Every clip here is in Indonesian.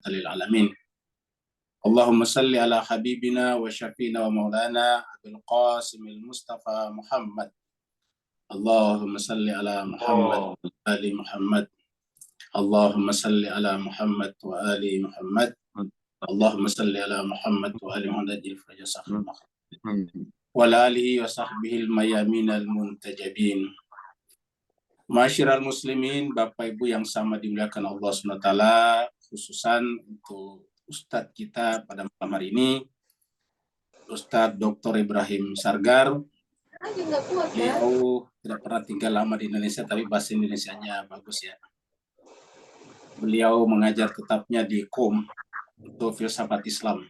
lil alamin. Allahumma salli ala habibina wa syafiina wa maulana Abil Qasimil Mustafa Muhammad. Allahumma salli ala Muhammad wa ali Muhammad. Allahumma salli ala Muhammad wa ali Muhammad. Allahumma salli ala Muhammad wa ali Muhammad wa alihi wa sahbihi al-mayamin al-muntajabin. Masyiral muslimin, Bapak Ibu yang sama dimuliakan Allah SWT, khususan untuk Ustadz kita pada malam hari ini, Ustadz Dr. Ibrahim Sargar. Beliau tidak pernah tinggal lama di Indonesia, tapi bahasa Indonesianya bagus ya. Beliau mengajar tetapnya di KUM untuk filsafat Islam.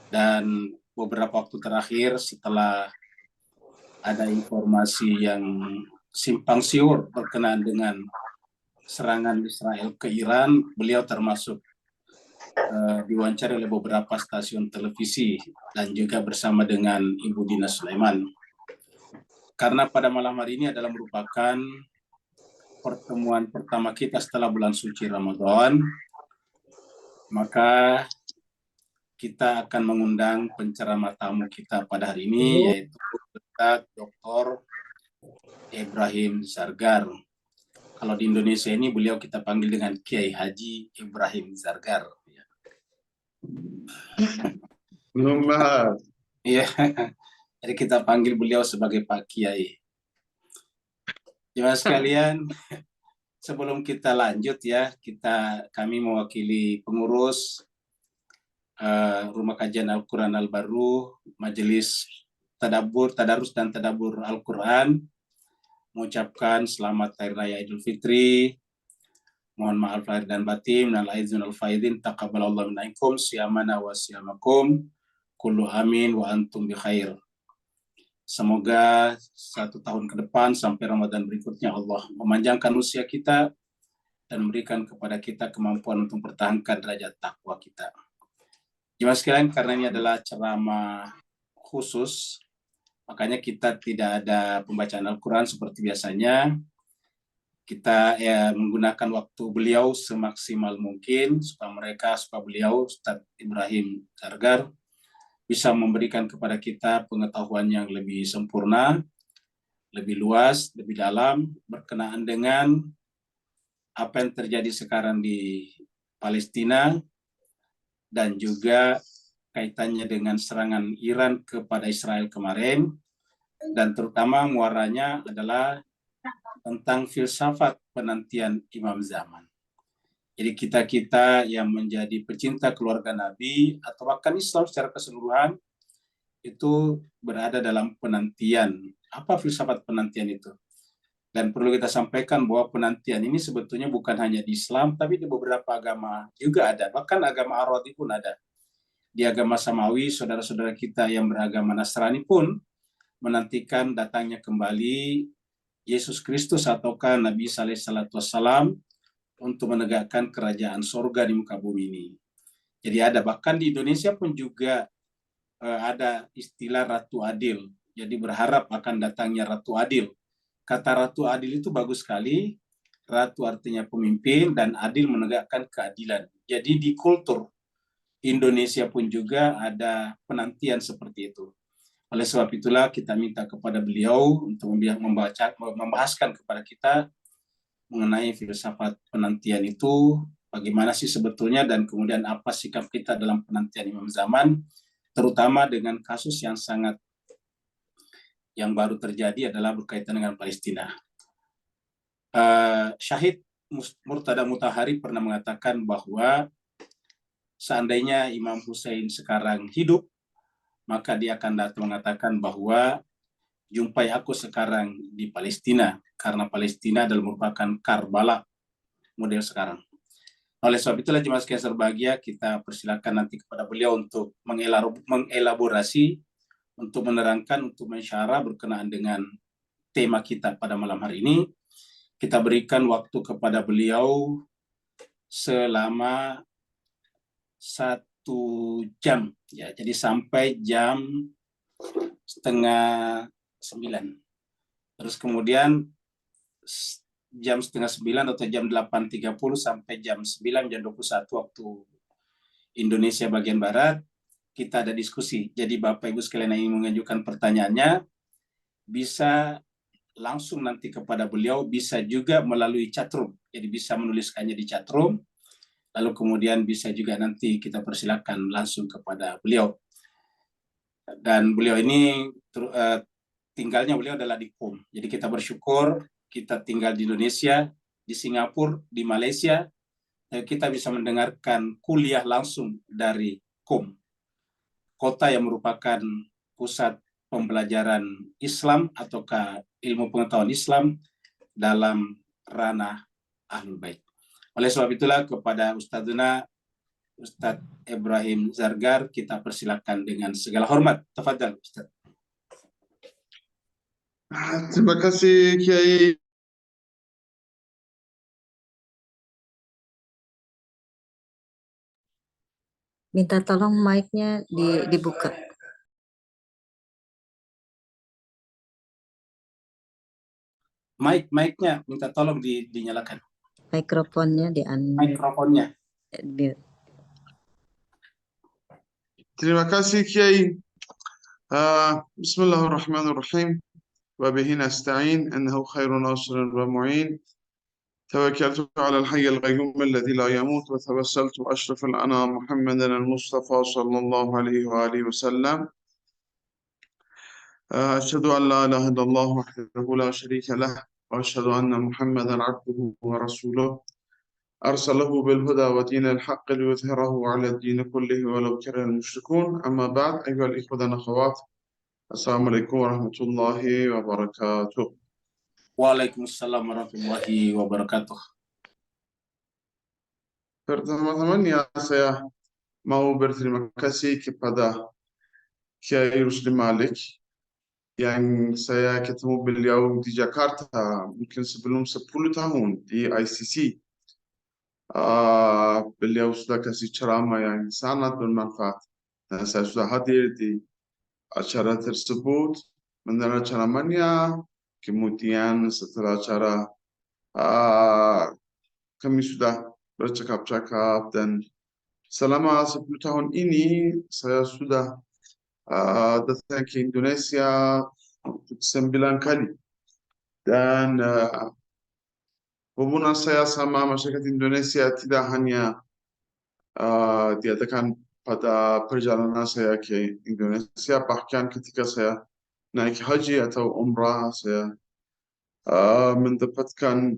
Dan beberapa waktu terakhir setelah ada informasi yang simpang siur berkenaan dengan serangan Israel ke Iran, beliau termasuk diwawancara oleh beberapa stasiun televisi dan juga bersama dengan Ibu Dina Sulaiman. Karena pada malam hari ini adalah merupakan pertemuan pertama kita setelah bulan suci Ramadan, maka kita akan mengundang penceramah tamu kita pada hari ini, yaitu Ustadz Dr. Ibrahim Sargar. Kalau di Indonesia ini beliau kita panggil dengan Kiai Haji Ibrahim Sargar. Iya, jadi kita panggil beliau sebagai Pak Kiai. Jemaah sekalian, sebelum kita lanjut ya, kami mewakili pengurus Rumah Kajian Al-Quran Al-Baru, Majelis Tadarus dan Tadabbur Al-Quran, mengucapkan selamat Hari Raya Idul Fitri. Mohon maaf lahir dan batin, minal aidin wal faidin, taqabbalallahu minkum siyamana wa siyamakum, kullu amin wa antum bi khair. Semoga 1 tahun ke depan sampai Ramadan berikutnya Allah memanjangkan usia kita dan memberikan kepada kita kemampuan untuk mempertahankan derajat takwa kita. Jemaah sekalian, karena ini adalah ceramah khusus, makanya kita tidak ada pembacaan Al-Quran seperti biasanya. Kita menggunakan waktu beliau semaksimal mungkin supaya beliau Ustadz Ibrahim Sargar bisa memberikan kepada kita pengetahuan yang lebih sempurna, lebih luas, lebih dalam berkenaan dengan apa yang terjadi sekarang di Palestina dan juga kaitannya dengan serangan Iran kepada Israel kemarin, dan terutama muaranya adalah tentang filsafat penantian Imam Zaman. Jadi kita yang menjadi pecinta keluarga Nabi atau bahkan Islam secara keseluruhan itu berada dalam penantian. Apa filsafat penantian itu? Dan perlu kita sampaikan bahwa penantian ini sebetulnya bukan hanya di Islam, tapi di beberapa agama juga ada. Bahkan agama Ar-Razi pun ada. Di agama Samawi, saudara-saudara kita yang beragama Nasrani pun menantikan datangnya kembali Yesus Kristus ataukah Nabi sallallahu alaihi wasallam untuk menegakkan kerajaan surga di muka bumi ini. Jadi ada, bahkan di Indonesia pun juga ada istilah Ratu Adil. Jadi berharap akan datangnya Ratu Adil. Kata Ratu Adil itu bagus sekali. Ratu artinya pemimpin dan adil menegakkan keadilan. Jadi di kultur Indonesia pun juga ada penantian seperti itu. Oleh sebab itulah kita minta kepada beliau untuk membahaskan kepada kita mengenai filsafat penantian itu, bagaimana sih sebetulnya dan kemudian apa sikap kita dalam penantian Imam Zaman, terutama dengan kasus yang baru terjadi adalah berkaitan dengan Palestina. Syahid Murtada Mutahari pernah mengatakan bahwa seandainya Imam Hussein sekarang hidup, maka dia akan datang mengatakan bahwa jumpai aku sekarang di Palestina, karena Palestina adalah merupakan Karbala model sekarang. Oleh sebab itulah jemaah sekalian berbahagia, kita persilakan nanti kepada beliau untuk mengelaborasi, untuk menerangkan, untuk mensyarah berkenaan dengan tema kita pada malam hari ini. Kita berikan waktu kepada beliau selama 1 jam, ya, jadi sampai jam 8:30. Terus kemudian jam setengah 9 atau jam 8.30 sampai jam 9, jam 21 waktu Indonesia bagian Barat, kita ada diskusi. Jadi Bapak Ibu sekalian yang ingin mengajukan pertanyaannya, bisa langsung nanti kepada beliau, bisa juga melalui chatroom. Jadi bisa menuliskannya di chatroom, lalu kemudian bisa juga nanti kita persilakan langsung kepada beliau. Dan beliau ini tinggalnya beliau adalah di KUM. Jadi kita bersyukur kita tinggal di Indonesia, di Singapura, di Malaysia, kita bisa mendengarkan kuliah langsung dari KUM, kota yang merupakan pusat pembelajaran Islam ataukah ilmu pengetahuan Islam dalam ranah Ahlul Bait. Oleh sebab itulah kepada Ustadzuna Ustadz Ibrahim Zargar kita persilakan dengan segala hormat. Tafadhal Ustadz. Terima kasih Kiai. Minta tolong mic-nya dibuka. Mic-nya minta tolong dinyalakan. Mikrofonnya Mikrofonnya. Terima kasih Kiai. Bismillahirrahmanirrahim. Wa bihi nasta'in innahu khairun nasirin wa mu'in. توكلت على الحي القيوم الذي لا يموت وتوسلت أشرف الأنام محمد المصطفى صلى الله عليه وآله وسلم. أشهد أن لا إله إلا الله وحده لا شريك له وأشهد أن محمدا عبده ورسوله أرسله بالهدى ودين الحق ليظهره على الدين كله ولو كره المشركون. أما بعد أيها الإخوة والأخوات السلام عليكم ورحمة الله وبركاته. Waalaikumsalam warahmatullahi wabarakatuh. Pertama-tama saya mau berterima kasih kepada Kiai Rusdi Malik yang saya ketemu beliau di Jakarta mungkin sebelum 10 tahun di ICC. Beliau sudah kasih ceramah yang sangat bermanfaat dan saya sudah hadir di acara tersebut, mendengar ceramahnya. Kemudian setelah acara kami sudah bercakap-cakap dan selama 10 tahun ini saya sudah datang ke Indonesia untuk 9 kali dan hubungan saya sama masyarakat Indonesia tidak hanya diadakan pada perjalanan saya ke Indonesia, bahkan ketika saya naik haji atau umrah saya mendapatkan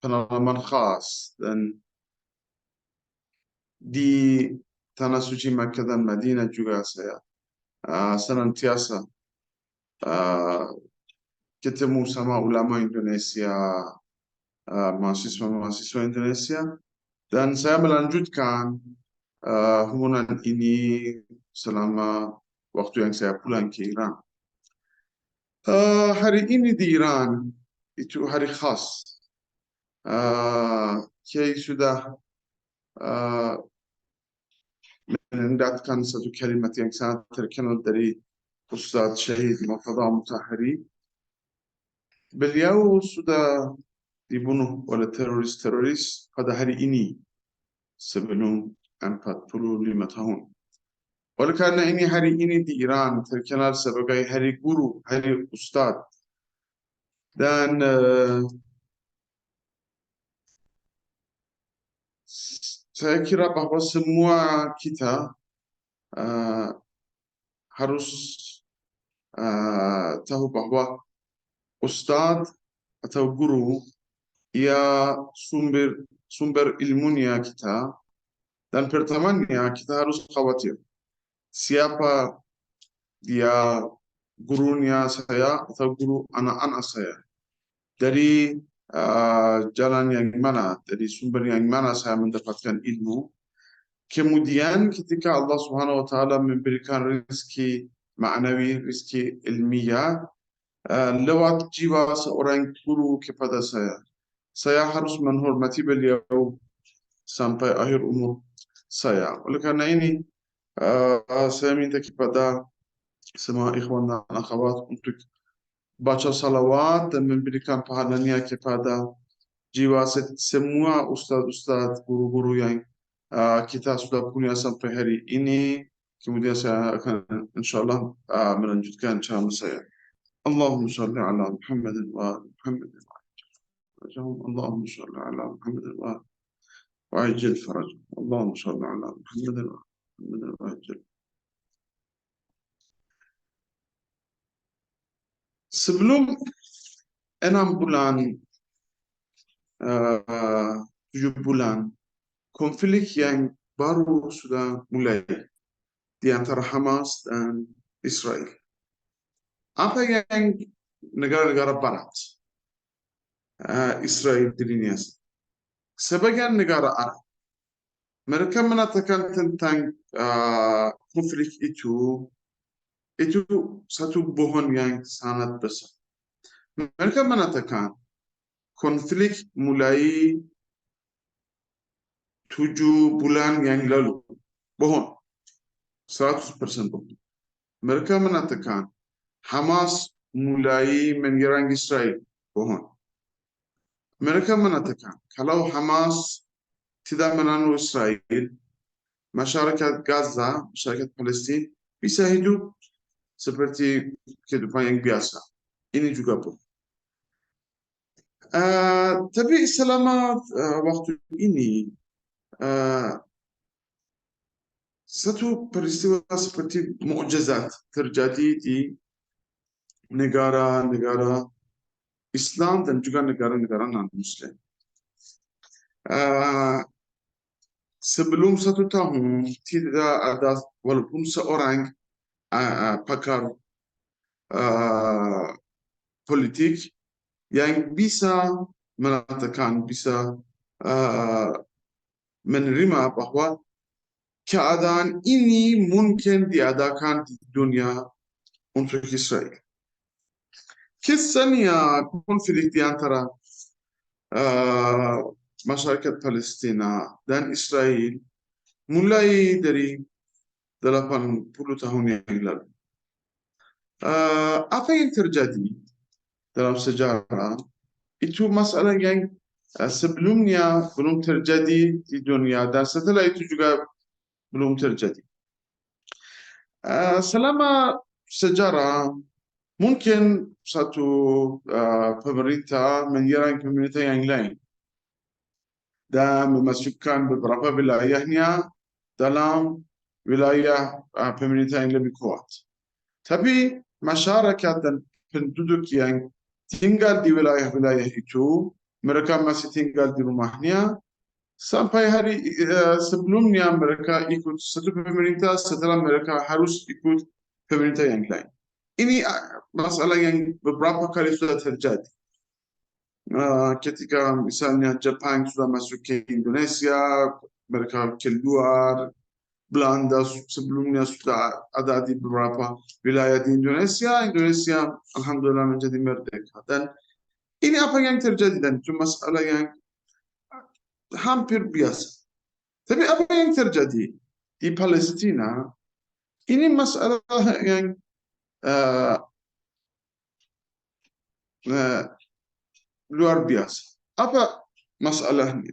pengalaman khas dan di Tanah Suci Makkah dan Madinah juga saya senantiasa ketemu sama ulama Indonesia, mahasiswa-mahasiswa Indonesia, dan saya melanjutkan hubungan ini selama waktu yang saya pulang ke Iran. Hari ini di Iran itu hari khas. Kiai sudah mendatkan satu kalimat yang sangat terkenal dari Ustadz Syahid Murtada Mutahhari. Beliau sudah dibunuh oleh teroris-teroris pada hari ini sebelum 45 tahun. Oleh karena ini hari ini di Iran terkenal sebagai hari guru, hari ustadz. Dan saya kira bahwa semua kita harus tahu bahwa ustadz atau guru ia sumber ilmunya kita, dan pertamanya kita harus khawatir siapa dia, gurunya saya atau guru anak-anak saya, dari jalan yang mana, dari sumber yang mana saya mendapatkan ilmu. Kemudian ketika Allah Subhanahu wa Ta'ala memberikan rezeki ma'nawi, rezeki ilmiah lewat jiwa seorang guru kepada saya harus menghormati beliau sampai akhir umur saya. Oleh karena ini saya minta kepada semua ikhwan dan akhwat untuk baca salawat dan memberikan pahalanya kepada jiwa semua ustadz-ustadz, guru-guru yang kita sudah punya sampai hari ini. Kemudian saya akan insyaallah melanjutkan ceramah saya. Allahumma shalli ala Muhammad wa ali Muhammad. Allahumma shalli ala Muhammad wa ajil faraj. Allahumma shalli ala Muhammad wa Muhammad wa ajil. Sebelum 6 bulan, 7 bulan, konflik yang baru sudah mulai di antara Hamas dan Israel. Apa yang negara-negara Barat, Israel dirinya, sebagian negara Arab, mereka mengatakan tentang konflik itu satu bohong yang sangat besar. Mereka mengatakan konflik mulai 7 bulan yang lalu. Bohong. 100% bohong. Mereka mengatakan Hamas mulai menyerang Israel. Bohong. Mereka mengatakan kalau Hamas tidak menangani Israel, masyarakat Gaza, masyarakat Palestina bisa hidup seperti kehidupan yang biasa. Ini juga bohong. Tapi selama waktu ini satu peristiwa seperti mukjizat terjadi di negara-negara Islam dan juga negara-negara non-Muslim. Sebelum 1 tahun tidak ada walaupun seorang pakar politik yang bisa mengatakan, bisa menerima bahwa keadaan ini mungkin diadakan di dunia untuk Israel. Kisahnya konflik di antara masyarakat Palestina dan Israel mulai dari 80 tahun yang lalu. Apa yang terjadi dalam sejarah itu masalah yang sebelumnya belum terjadi di dunia dan setelah itu juga belum terjadi. Selama sejarah mungkin satu pemerintah menyerang pemerintah yang lain dan memasukkan beberapa wilayahnya dalam wilayah pemerintah yang lebih kuat. Tapi masyarakat dan penduduk yang tinggal di wilayah-wilayah itu, mereka masih tinggal di rumahnya, sampai hari sebelumnya mereka ikut satu pemerintah, setelah mereka harus ikut pemerintah yang lain. Ini masalah yang beberapa kali sudah terjadi. Ketika misalnya Jepang sudah masuk ke Indonesia, mereka keluar. Belanda sebelumnya sudah ada di beberapa wilayah di Indonesia. Indonesia alhamdulillah menjadi merdeka. Dan ini apa yang terjadi dan itu masalah yang hampir biasa. Tapi apa yang terjadi di Palestina ini masalah yang luar biasa. Apa masalahnya?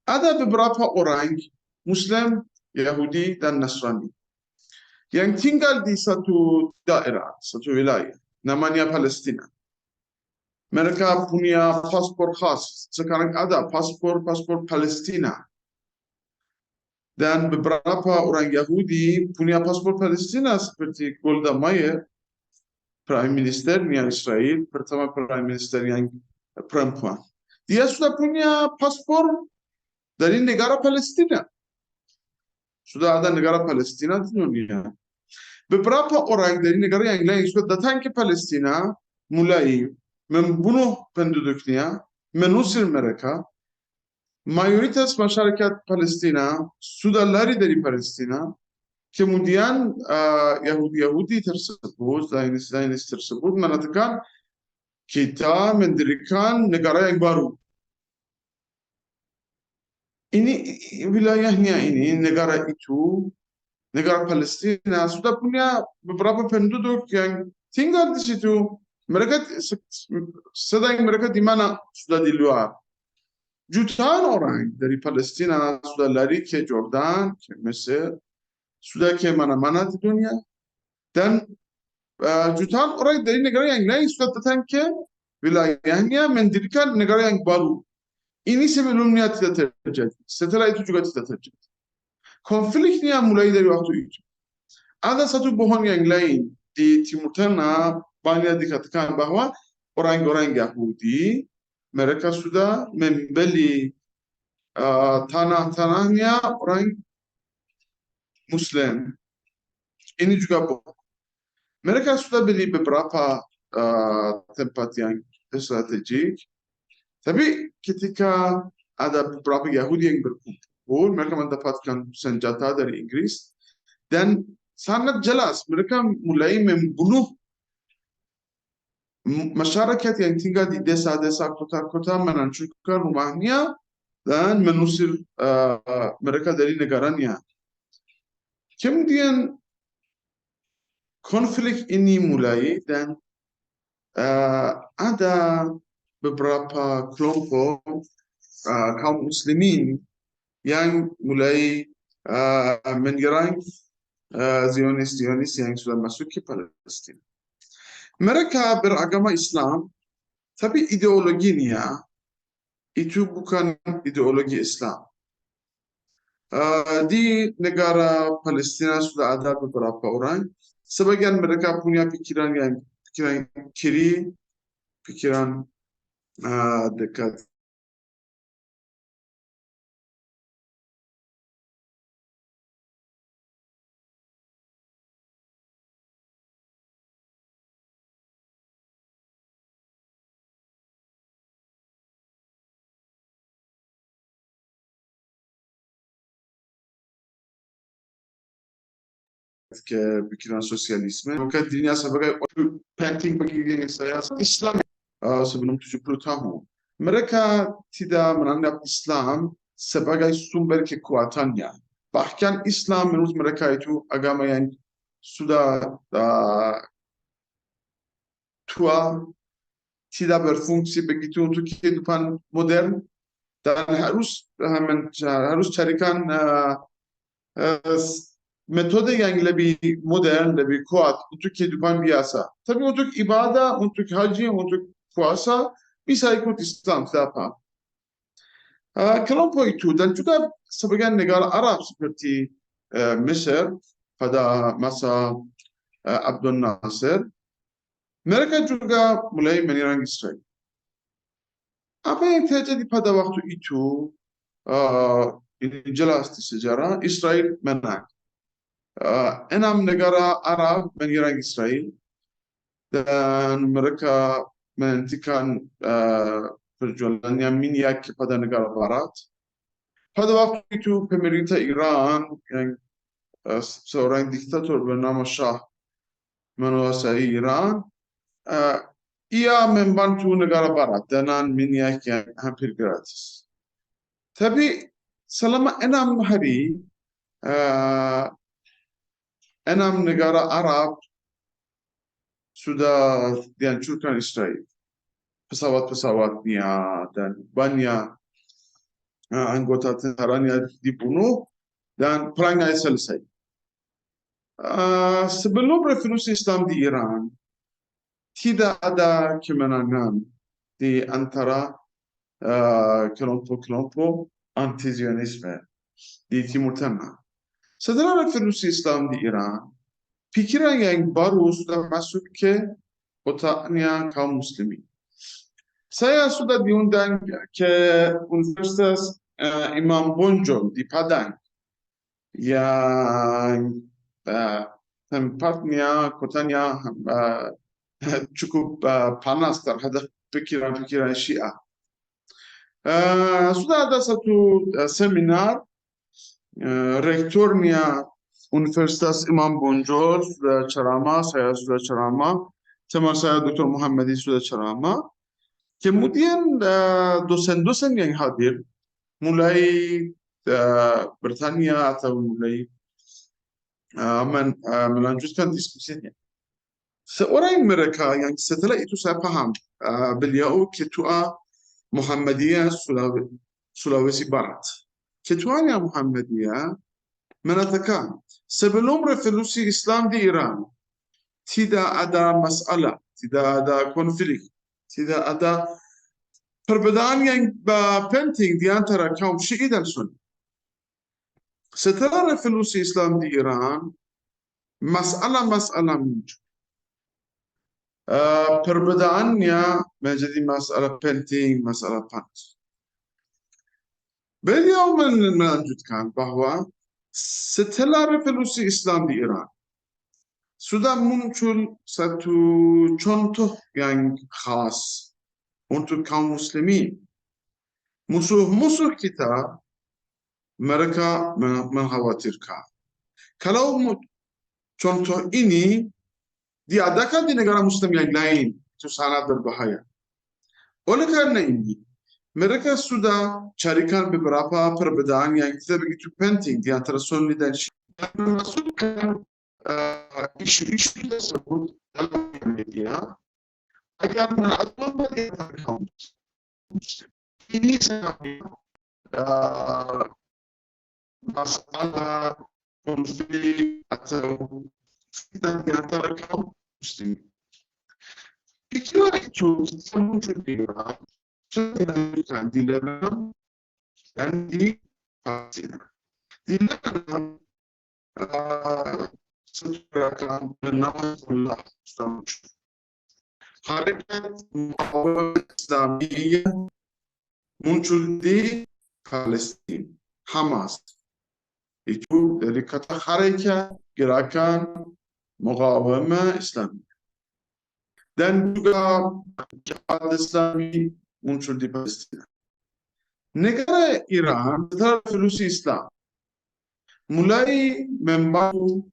Ada beberapa orang Muslim, Yahudi dan Nasrani yang tinggal di satu daerah, satu wilayah, namanya Palestina. Mereka punya paspor khas. Sekarang ada paspor Palestina. Dan beberapa orang Yahudi punya paspor Palestina seperti Golda Meir, Prime Minister yang Israel, pertama Prime Minister yang perempuan. Dia sudah punya paspor dari negara Palestina. Sudah ada negara Palestina di dunia. Beberapa orang dari negara yang lain sudah datang ke Palestina, mulai membunuh penduduknya, mengusir mereka. Mayoritas masyarakat Palestina sudah lari dari Palestina. Kemudian Yahudi tersebut, Zionis tersebut mengatakan kita mendirikan negara yang baru. Ini wilayahnya ini, negara itu, negara Palestina sudah punya beberapa penduduk yang tinggal di situ mereka sedang mereka di mana? Sudah di luar. Jutaan orang dari Palestina sudah lari ke Jordan, ke Mesir, sudah ke mana-mana di dunia. Dan jutaan orang dari negara yang lain sudah datang ke wilayahnya mendirikan negara yang baru. Ini sebelumnya tidak terjadi. Setelah itu juga tidak terjadi. Konfliknya mulai dari waktu itu. Ada satu bohong yang lain di Timur Tengah, banyak dikatakan bahwa orang-orang Yahudi mereka sudah membeli tanah-tanahnya orang Muslim. Ini juga bohong. Mereka sudah beli beberapa tempat yang strategik, tapi ketika ada beberapa Yahudi yang berkumpul, mereka mendapatkan senjata dari Inggris, dan sangat jelas mereka mulai membunuh masyarakat yang tinggal di desa-desa, kota-kota, menghancurkan rumahnya dan mengusir mereka dari negaranya. Kemudian konflik ini mulai dan ada beberapa kelompok kaum muslimin yang mulai menyerang Zionis yang sudah masuk ke Palestina. Mereka beragama Islam, tapi ideologinya itu bukan ideologi Islam. Di negara Palestina sudah ada beberapa orang, sebagian mereka punya pikiran yang kiri, pikiran dekat ke pikiran sosialisme. Bukan dirinya sebagai penting bagi saya Islam sebelum 70 tahun. Mereka tidak menganggap Islam sebagai sumber kekuatannya. Bahkan Islam menurut mereka itu agama yang sudah tua, tidak berfungsi begitu untuk kehidupan modern, dan harus carikan metode yang lebih modern, lebih kuat untuk kehidupan biasa. Tapi untuk ibadah, untuk haji, untuk puasa, bisa ikut Islam, tidak apa. Kelompok itu dan juga sebagian negara Arab seperti Mesir pada masa Abdul Nasir, mereka juga mulai menyerang Israel. Apa yang terjadi pada waktu itu, ini jelas di sejarah, Israel menang. 6 negara Arab menyerang Israel dan mereka menghentikan perjualannya minyak kepada negara Barat. Pada waktu itu pemerintah Iran yang seorang diktator bernama Shah menguasai Iran, ia membantu negara Barat dengan minyak yang hampir gratis. Tapi selama 6 hari 6 negara Arab sudah dihancurkan Israel. Pesawat-pesawatnya dan banyak anggota tentaranya dibunuh dan perangnya selesai. Sebelum revolusi Islam di Iran, tidak ada kemenangan di antara kelompok-kelompok anti-Zionisme di Timur Tengah. Setelah revolusi Islam di Iran, pikiran yang baru sudah masuk ke otaknya kaum muslimin. Saya sudah diundang ke Universitas Imam Bonjol di Padang, yang tempatnya, kotanya cukup panas terhadap pikiran-pikiran Syiah. Sudah ada satu seminar, rektornya Universitas Imam Bonjol sudah ceramah, saya sudah ceramah, teman saya Dr. Muhammadi sudah ceramah. Kemudian dosen-dosen yang hadir mulai bertanya atau mulai melanjutkan diskusinya. seorang mereka yang setelah itu saya paham, beliau ketua Muhammadiyah Sulawesi Barat. Ketuanya Muhammadiyah mengatakan sebelum revolusi Islam di Iran tidak ada masalah, tidak ada konflik, tidak ada perbedaan yang penting di antara kaum Syi'i dan Sunni. Setelah revolusi Islam di Iran, masalah-masalah muncul. Perbedaannya menjadi masalah penting, masalah panas. Beliau melanjutkan bahwa setelah revolusi Islam di Iran, sudah muncul satu contoh yang khas untuk kaum muslimin. Musuh-musuh kita, mereka mengkhawatirkan. Kalau contoh ini diadakan di negara muslim yang lain, itu sangat berbahaya. Oleh karena ini, mereka sudah carikan beberapa perbedaan yang tidak begitu penting di antara Sunni dan Syiah, dan memasukkan isu-isu tersebut dalam media agar mengatur di antara kaum muslim. Ini sangat masalah konflik atau kita di antara kaum muslim. Pikiran itu muncul di Iran, sudah dilanjutkan di Lebanon dan di Palestina. Di Lebanon, setelah bernama Allah Harekat Muqawamat Islamiyah muncul di Palestina, Hamas. Itu dari kata harekat, gerakan Muqawamah Islamiyah. Dan juga Jihad Islami muncul di Palestina. Negara Iran setelah revolusi Islam mulai membantu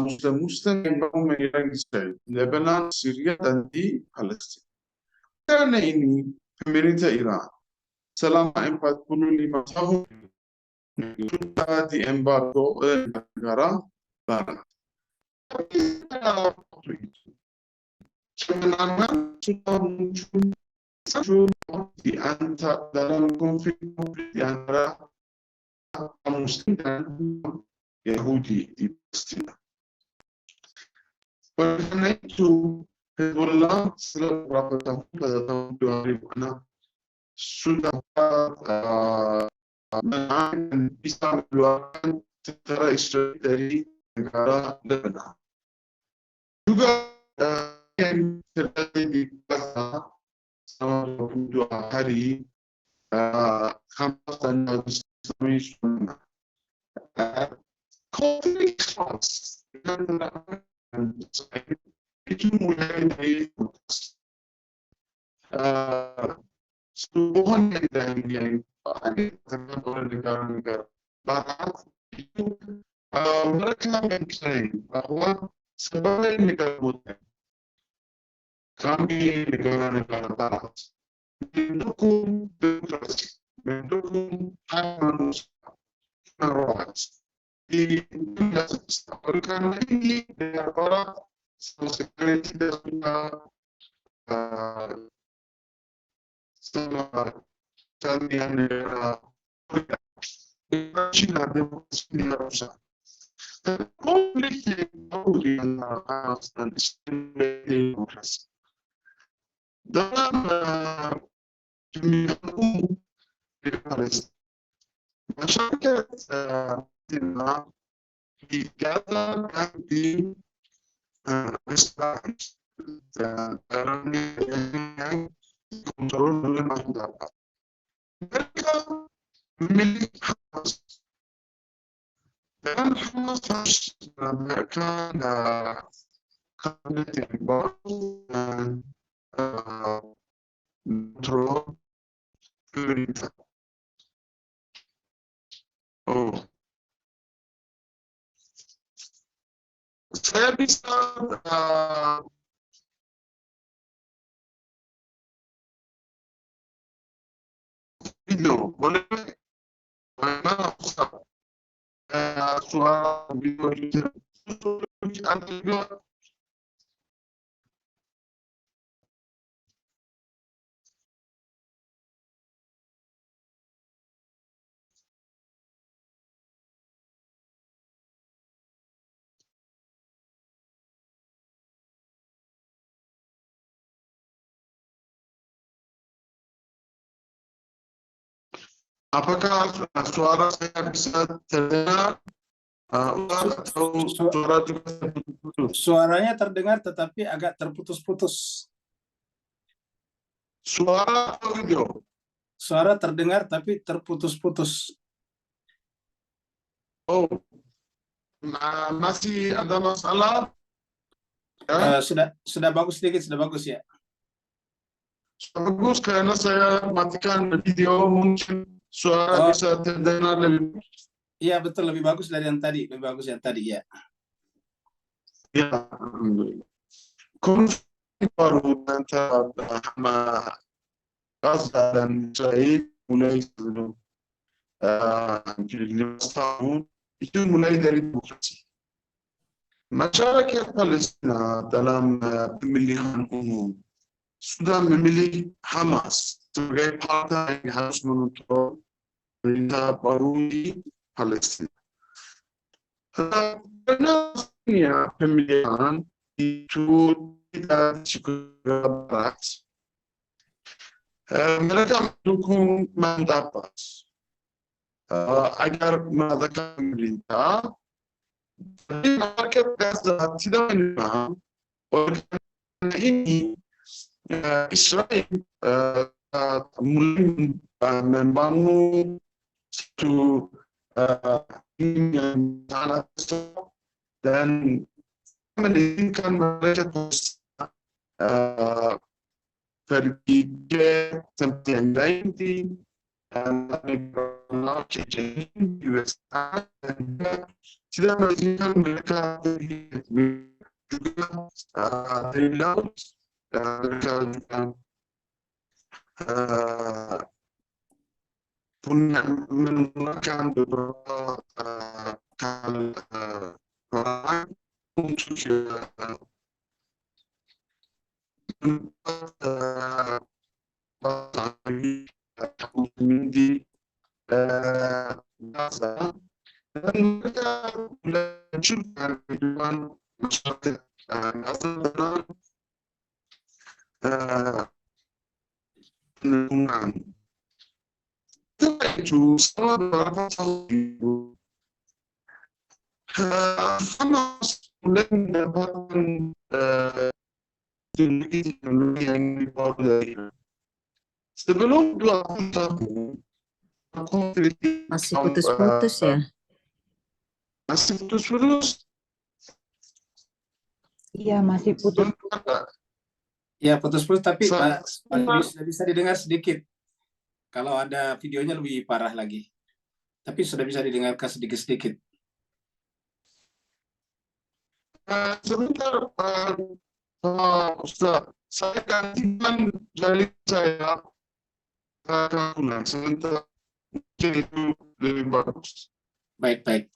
Muslim-Muslim yang mau menyerang Israel, Lebanon, Syria, dan di Palestina. Karena ini, pemerintah Iran selama 45 tahun sudah diembargo oleh negara Barat. Tapi waktu itu sebenarnya sudah muncul di antara dalam konflik di antara Muslim dan Yahudi di Palestina. Oleh karena itu, Hezbollah setelah beberapa tahun pada tahun 2006 sudah dan bisa mengeluarkan tentara Israel dari negara Lebanon. Juga yang terjadi di Gaza selama 22 hari, Hamas dan Islami konflik itu mulai dari seluruhnya yang terkait oleh negara-negara Barat itu mereka mengklaim bahwa sebagai negara Muslim, kami negara-negara Barat mendukung demokrasi, mendukung hak manusia, di dunia semesta. Oleh karena ini, negara Barat sama sekali tidak suka sama kalian negara China demokrasi ini rusak. Konflik yang baru di antara Hamas dan Israel demokrasi. Dalam dunia umum di Palestina, masyarakat Palestina di Gaza dan di Israel dan yang dikontrol oleh masyarakat. Mereka memilih Hamas dan Hamas harus menambahkan kabinet yang baru dan kontrol pemerintah. Saya bisa video, boleh? Mana suara video itu? Apakah suara saya bisa terdengar? Su- Atau su- suara juga terputus? Suaranya terdengar tetapi agak terputus-putus. Suara atau video? Suara terdengar tapi terputus-putus. Oh, masih ada masalah? Ya, Sudah bagus sedikit, sudah bagus ya. bagus karena saya matikan video, mungkin suara Oh, bisa terdengar lebih. iya betul, lebih bagus dari yang tadi, lebih bagus yang tadi ya. Ya, alhamdulillah. Konflik baru antara Gaza dan Israel mulai sebelum 15 tahun itu mulai dari demokrasi. Masyarakat Palestina dalam pemilihan umum sudah memilih Hamas sebagai partai yang harus menuntut perintah baru di Palestina. Karena pemilihan itu tidak juga berat, mereka mendukung Mahmud Abbas agar mengadakan pemerintah. Tapi masyarakat Gaza tidak menerima. Oleh karena ini, Israel mulai membangun satu tim yang sangat besar dan mengizinkan mereka pergi ke tempat yang lain di negara kecil di USA dan tidak mengizinkan mereka pergi juga dari laut. Mereka juga punya menggunakan beberapa orang untuk di Gaza dan mereka melanjutkan kehidupan masyarakat Gaza dengan lingkungan. Setelah itu, setelah beberapa tahun, Hamas mulai mendapatkan teknologi yang dibawa dari sebelum 20 tahun, konflik Masih putus-putus ya. masih putus-putus. Iya, masih putus. Ya putus-putus tapi Sa- sudah bisa didengar sedikit. Kalau ada videonya lebih parah lagi. Tapi sudah bisa didengarkan sedikit-sedikit. Sebentar, Ustaz, saya gantikan jari saya pulang sebentar, mungkin itu lebih bagus. Baik-baik.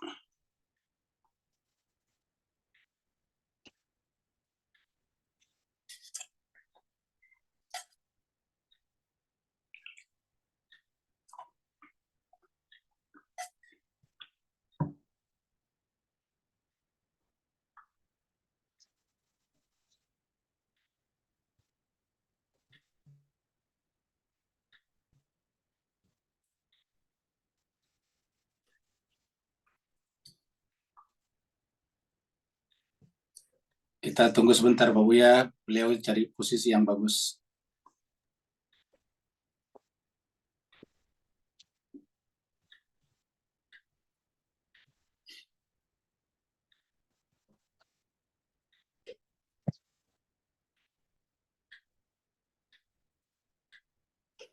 Kita tunggu sebentar Pak Buya, beliau cari posisi yang bagus.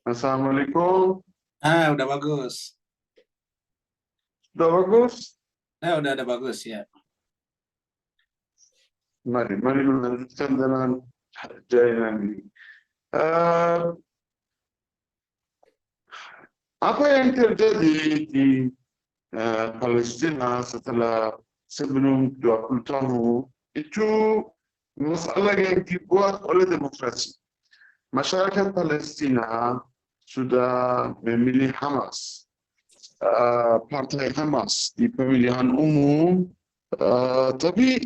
Assalamualaikum. Udah bagus. Sudah bagus? Udah ada bagus ya. Mari melanjutkan dengan jalan ini. Apa yang terjadi di Palestina setelah sebelum 20 tahun itu masalah yang dibuat oleh demokrasi. Masyarakat Palestina sudah memilih Hamas, partai Hamas di pemilihan umum, tapi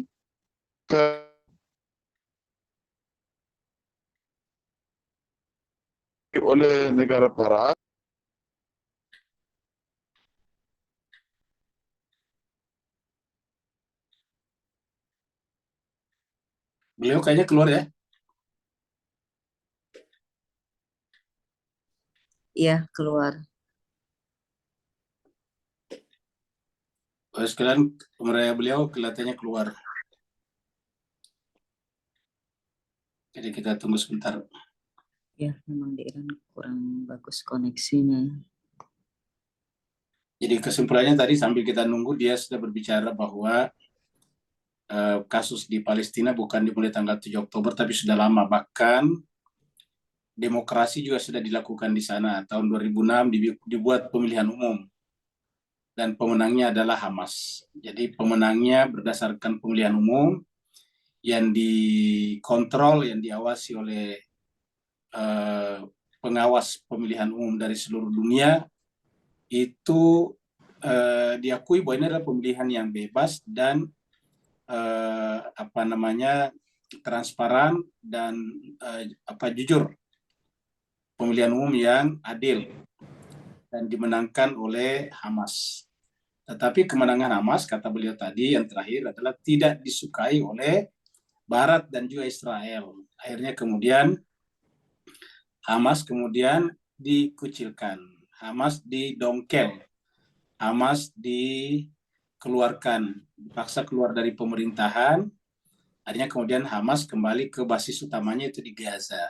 oleh negara barat Beliau kayaknya keluar ya. Iya, keluar. Sekalian beliau kelihatannya keluar. Jadi kita tunggu sebentar. Ya, memang di Iran kurang bagus koneksinya. Jadi kesimpulannya tadi sambil kita nunggu dia sudah berbicara bahwa kasus di Palestina bukan dimulai tanggal 7 Oktober tapi sudah lama. Bahkan demokrasi juga sudah dilakukan di sana. Tahun 2006 dibuat pemilihan umum dan pemenangnya adalah Hamas. Jadi pemenangnya berdasarkan pemilihan umum yang dikontrol, yang diawasi oleh pengawas pemilihan umum dari seluruh dunia. Itu diakui bahwa ini adalah pemilihan yang bebas dan transparan dan jujur, pemilihan umum yang adil dan dimenangkan oleh Hamas. Tetapi kemenangan Hamas, kata beliau tadi yang terakhir, adalah tidak disukai oleh Barat dan juga Israel. Akhirnya kemudian Hamas kemudian dikucilkan, Hamas didongkel, Hamas dikeluarkan, dipaksa keluar dari pemerintahan. Akhirnya kemudian Hamas kembali ke basis utamanya itu di Gaza.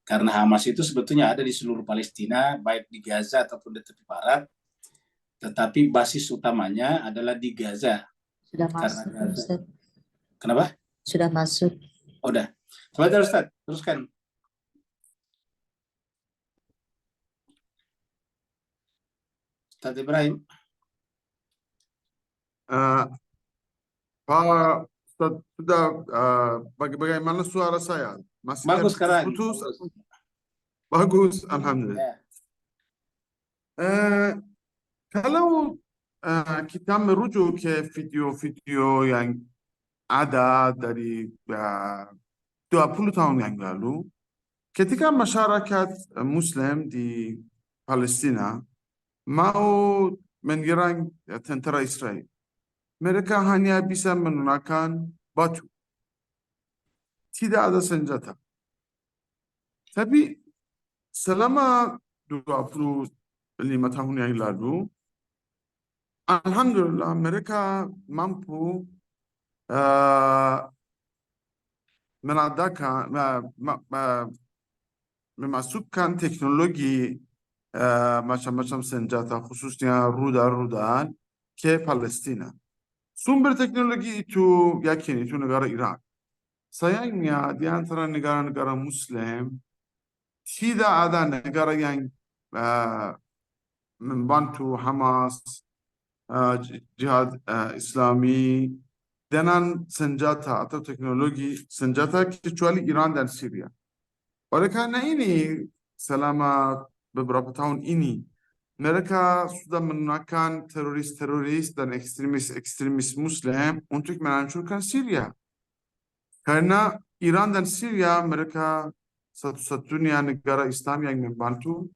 Karena Hamas itu sebetulnya ada di seluruh Palestina, baik di Gaza ataupun di tepi barat, tetapi basis utamanya adalah di Gaza. Sudah Karena masuk, Gaza. Ustaz. Kenapa? Sudah masuk. Udah. Coba Ustaz, teruskan. Ustaz Ibrahim. Pak Ustaz, sudah bagaimana suara saya? Masih Bagus sekarang. putus-putus? Bagus, alhamdulillah. Kalau kita merujuk ke video-video yang ada dari 20 tahun yang lalu, ketika masyarakat Muslim di Palestina mau menyerang tentara Israel, mereka hanya bisa menggunakan batu. Tidak ada senjata. Tapi selama 25 tahun yang lalu, alhamdulillah mereka mampu memasukkan teknologi macam-macam senjata, khususnya rudal-rudal ke Palestina. Sumber teknologi itu yakin itu negara Irak. Sayangnya di antara negara-negara Muslim tidak ada negara yang membantu Hamas, jihad Islami dengan senjata atau teknologi senjata kecuali Iran dan Syria. Oleh karena ini, selama beberapa tahun ini, mereka sudah menggunakan teroris-teroris dan ekstremis-ekstremis Muslim untuk menghancurkan Syria. Karena Iran dan Syria, mereka satu-satunya negara Islam yang membantu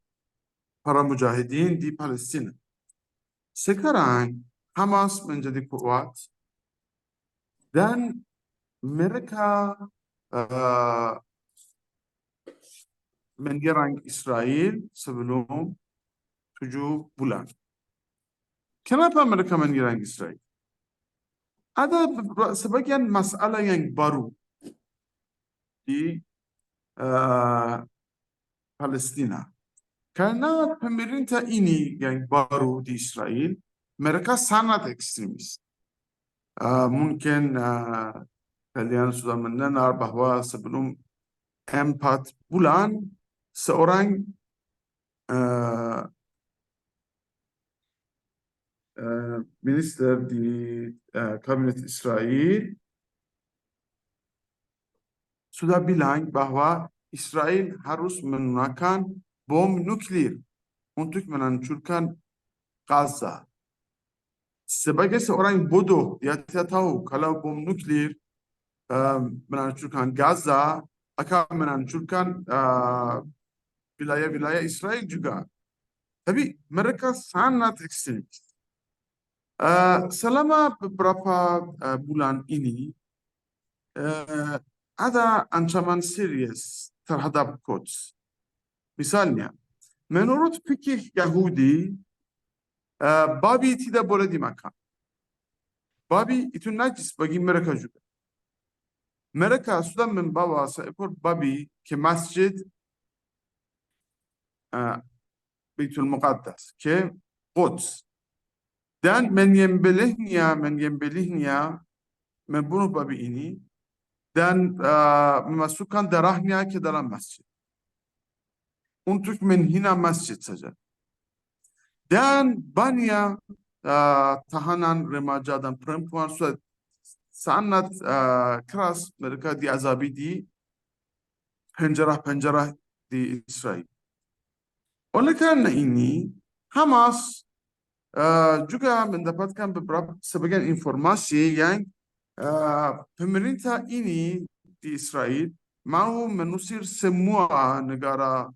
para mujahidin di Palestina. Sekarang, Hamas menjadi kuat dan mereka menyerang Israel sebelum 7 bulan. Kenapa mereka menyerang Israel? Ada sebagian masalah yang baru di Palestina. Karena pemerintah ini yang baru di Israel, mereka sangat ekstremis. Mungkin kalian sudah mendengar bahwa sebelum 4 bulan, seorang minister di kabinet Israel sudah bilang bahwa Israel harus menggunakan bom nuklir untuk menghancurkan Gaza. Sebagai seorang bodoh, dia tidak tahu kalau bom nuklir menghancurkan Gaza akan menghancurkan wilayah-wilayah Israel juga. Tapi mereka sangat ekstremis. Selama beberapa bulan ini, ada ancaman serius terhadap Quds. Misalnya, menurut fikih Yahudi, babi tidak boleh dimakan. Babi itu najis bagi mereka juga. Mereka sudah membawa seekor babi ke masjid Baitul Muqaddas, ke Quds. Dan menyembelihnya, membunuh babi ini, dan memasukkan darahnya ke dalam masjid. Untuk menghina masjid saja. Dan banyak tahanan remaja dan perempuan sudah sangat keras mereka diazabi di penjara-penjara di Israel. Oleh karena ini, Hamas juga mendapatkan sebagian informasi yang pemerintah ini di Israel mau mengusir semua negara,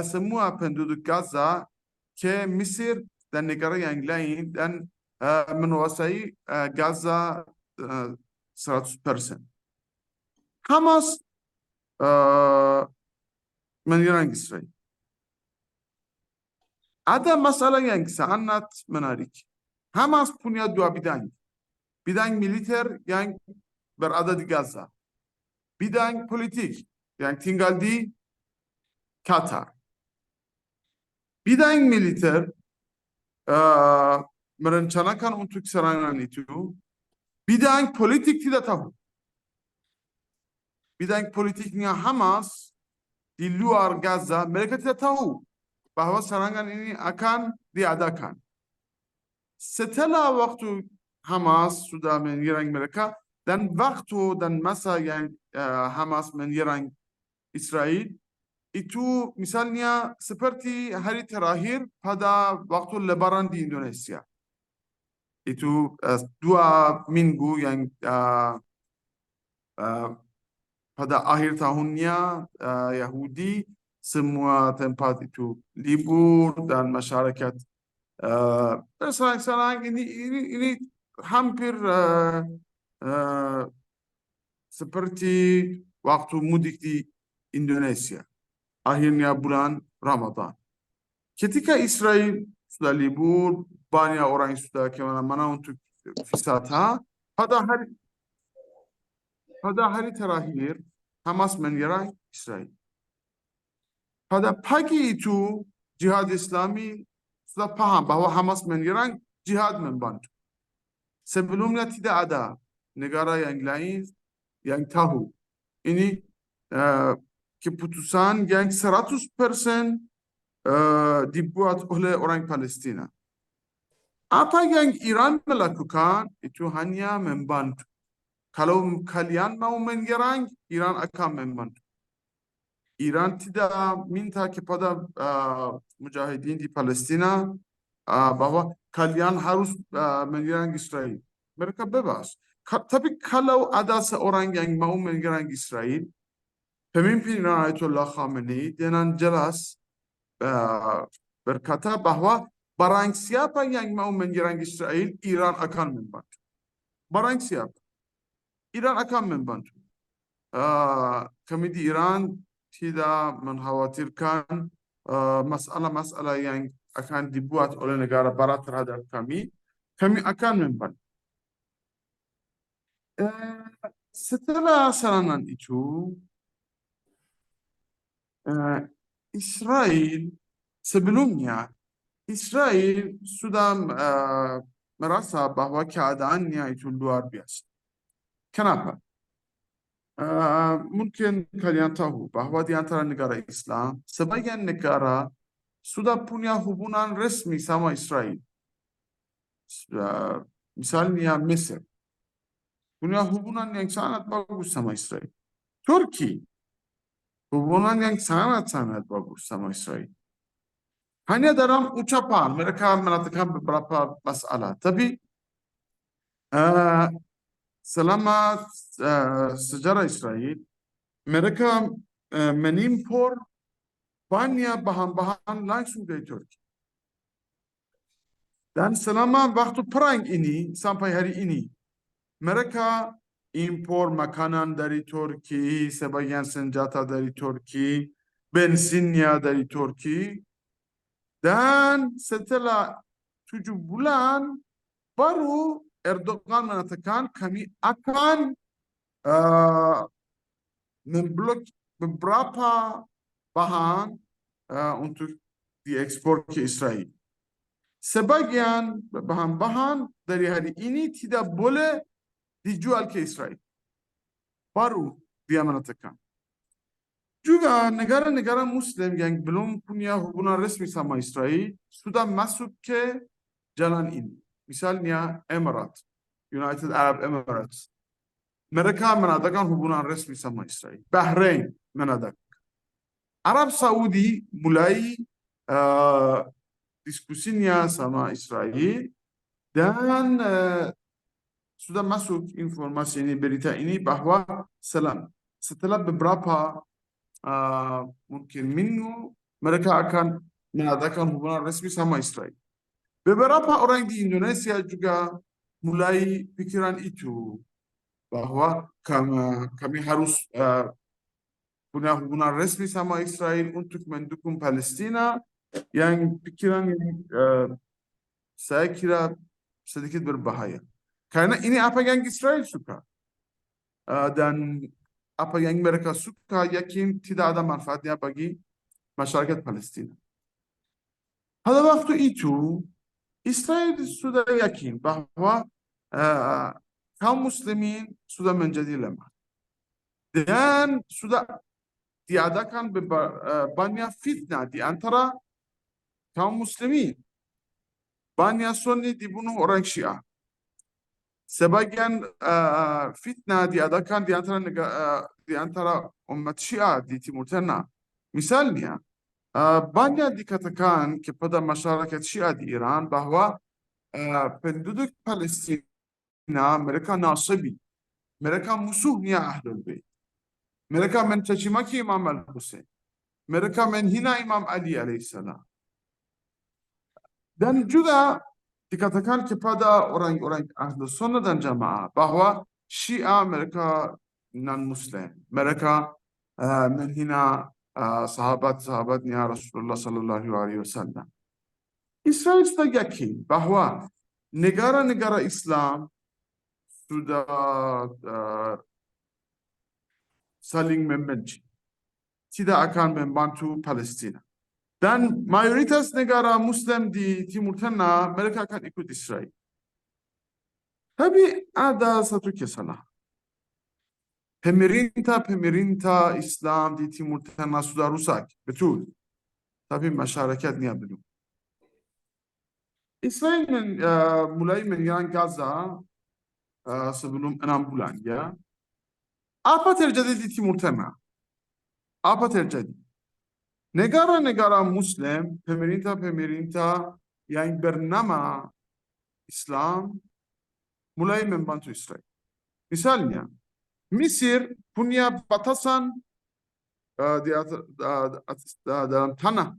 semua penduduk Gaza ke Mesir dan negara yang lain dan menguasai Gaza 100%. Hamas menyerang Israel. Ada masalah yang sangat menarik. Hamas punya dua bidang. Bidang militer yang berada di Gaza. Bidang politik yang tinggal di Qatar. Bidang militer merencanakan untuk serangan itu. Bidang politik tidak tahu. Bidang politiknya Hamas di luar Gaza, mereka tidak tahu bahwa serangan ini akan diadakan. Setelah waktu Hamas sudah menyerang mereka, dan waktu dan masa yang Hamas menyerang Israel, itu misalnya seperti hari terakhir pada waktu Lebaran di Indonesia. Itu 2 minggu yang pada akhir tahunnya Yahudi, semua tempat itu libur dan masyarakat berserang-serang. Ini hampir seperti waktu mudik di Indonesia, akhirnya bulan Ramadan. Ketika Israel sudah libur, banyak orang sudah kemana-mana untuk wisata. Pada hari terakhir, Hamas menyerang Israel. Pada pagi itu, Jihad Islami sudah paham bahwa Hamas menyerang, jihad membantu. Sebelumnya tidak ada negara yang lain yang tahu. Ini keputusan yang 100% dibuat oleh orang Palestina. Apa yang Iran melakukan itu hanya membantu. Kalau kalian mau menyerang, Iran akan membantu. Iran tidak minta kepada mujahidin di Palestina bahwa kalian harus menyerang Israel. Mereka bebas. Tapi kalau ada seorang yang mau menyerang Israel, pemimpin Iran Ayatollah Khamenei dengan jelas berkata bahwa barang siapa yang mau menyerang Israel, Iran akan membantu. Barang siapa, Iran akan membantu. Kami di Iran tidak mengkhawatirkan masalah-masalah yang akan dibuat oleh negara barat terhadap kami. Kami akan membantu. Setelah serangan itu, Israel sebelumnya, Israel sudah merasa bahwa keadaannya itu luar biasa. Kenapa? Mungkin kalian tahu bahwa di antara negara Islam, sebagian negara sudah punya hubungan resmi sama Israel. Misalnya Mesir, punya hubungan yang sangat bagus sama Israel. Turki, hubungan yang sangat-sangat bagus sama Israel. Hanya dalam ucapan, mereka mengatakan beberapa masalah. Tapi selama sejarah Israel, mereka mengimpor banyak bahan-bahan langsung dari Turki. Dan selama waktu perang ini, sampai hari ini, mereka impor makanan dari Turki, sebagian senjata dari Turki, bensinnya dari Turki. Dan setelah 7 bulan baru Erdogan mengatakan kami akan memblok beberapa bahan untuk diekspor ke Israel. Sebagian bahan-bahan dari hari ini tidak boleh dijual ke Israel. Baru dia mengatakan. Juga negara-negara Muslim yang belum punya hubungan resmi sama Israel sudah masuk ke jalan ini. Misalnya Emirates, United Arab Emirates. Mereka mengadakan hubungan resmi sama Israel. Bahrain mengadakan. Arab Saudi mulai diskusinya sama Israel dan sudah masuk informasi ini, berita ini bahwa setelah beberapa mungkin minggu mereka akan mengadakan hubungan resmi sama Israel. Beberapa orang di Indonesia juga mulai pikiran itu bahwa kami harus punya hubungan resmi sama Israel untuk mendukung Palestina, yang pikiran yang saya kira sedikit berbahaya. Karena ini apa yang Israel suka. Dan apa yang mereka suka yakin tidak ada manfaatnya bagi masyarakat Palestina. Pada waktu itu, Israel sudah yakin bahwa kaum muslimin sudah menjadi lemah. Dan sudah diadakan banyak fitnah di antara kaum muslimin. Banyak Sunni dibunuh orang Syiah. Sebagian fitnah diadakan di antara umat Syiah di Timur Tengah. Misalnya, banyak dikatakan kepada masyarakat Syiah di Iran bahwa penduduk Palestina mereka nasibi, mereka musuhnya Ahlul Bait. Mereka mencaci maki Imam Al-Husain. Mereka menghina Imam Ali alaihissalam. Dan juga dikatakan kepada orang-orang Ahlus Sunnah dan Jamaah bahwa Syiah mereka non-Muslim. Mereka menghina sahabat-sahabatnya Rasulullah Sallallahu Alaihi Wasallam. Israel sudah yakin bahwa negara-negara Islam sudah saling membenci, tidak akan membantu Palestina. Dan mayoritas negara Muslim di Timur Tengah mereka akan ikut Israel. Tapi ada satu kesalahan. Pemerintah Islam di Timur Tengah sudah rusak, betul. Tapi masyarakatnya belum. Israel mulai menyerang Gaza sebelum 6 bulan, ya. Apa terjadi di Timur Tengah? Apa terjadi? Negara-negara Muslim, pemerintah yang bernama Islam mulai membantu Israel. Misalnya, Mesir punya batasan dalam tanah,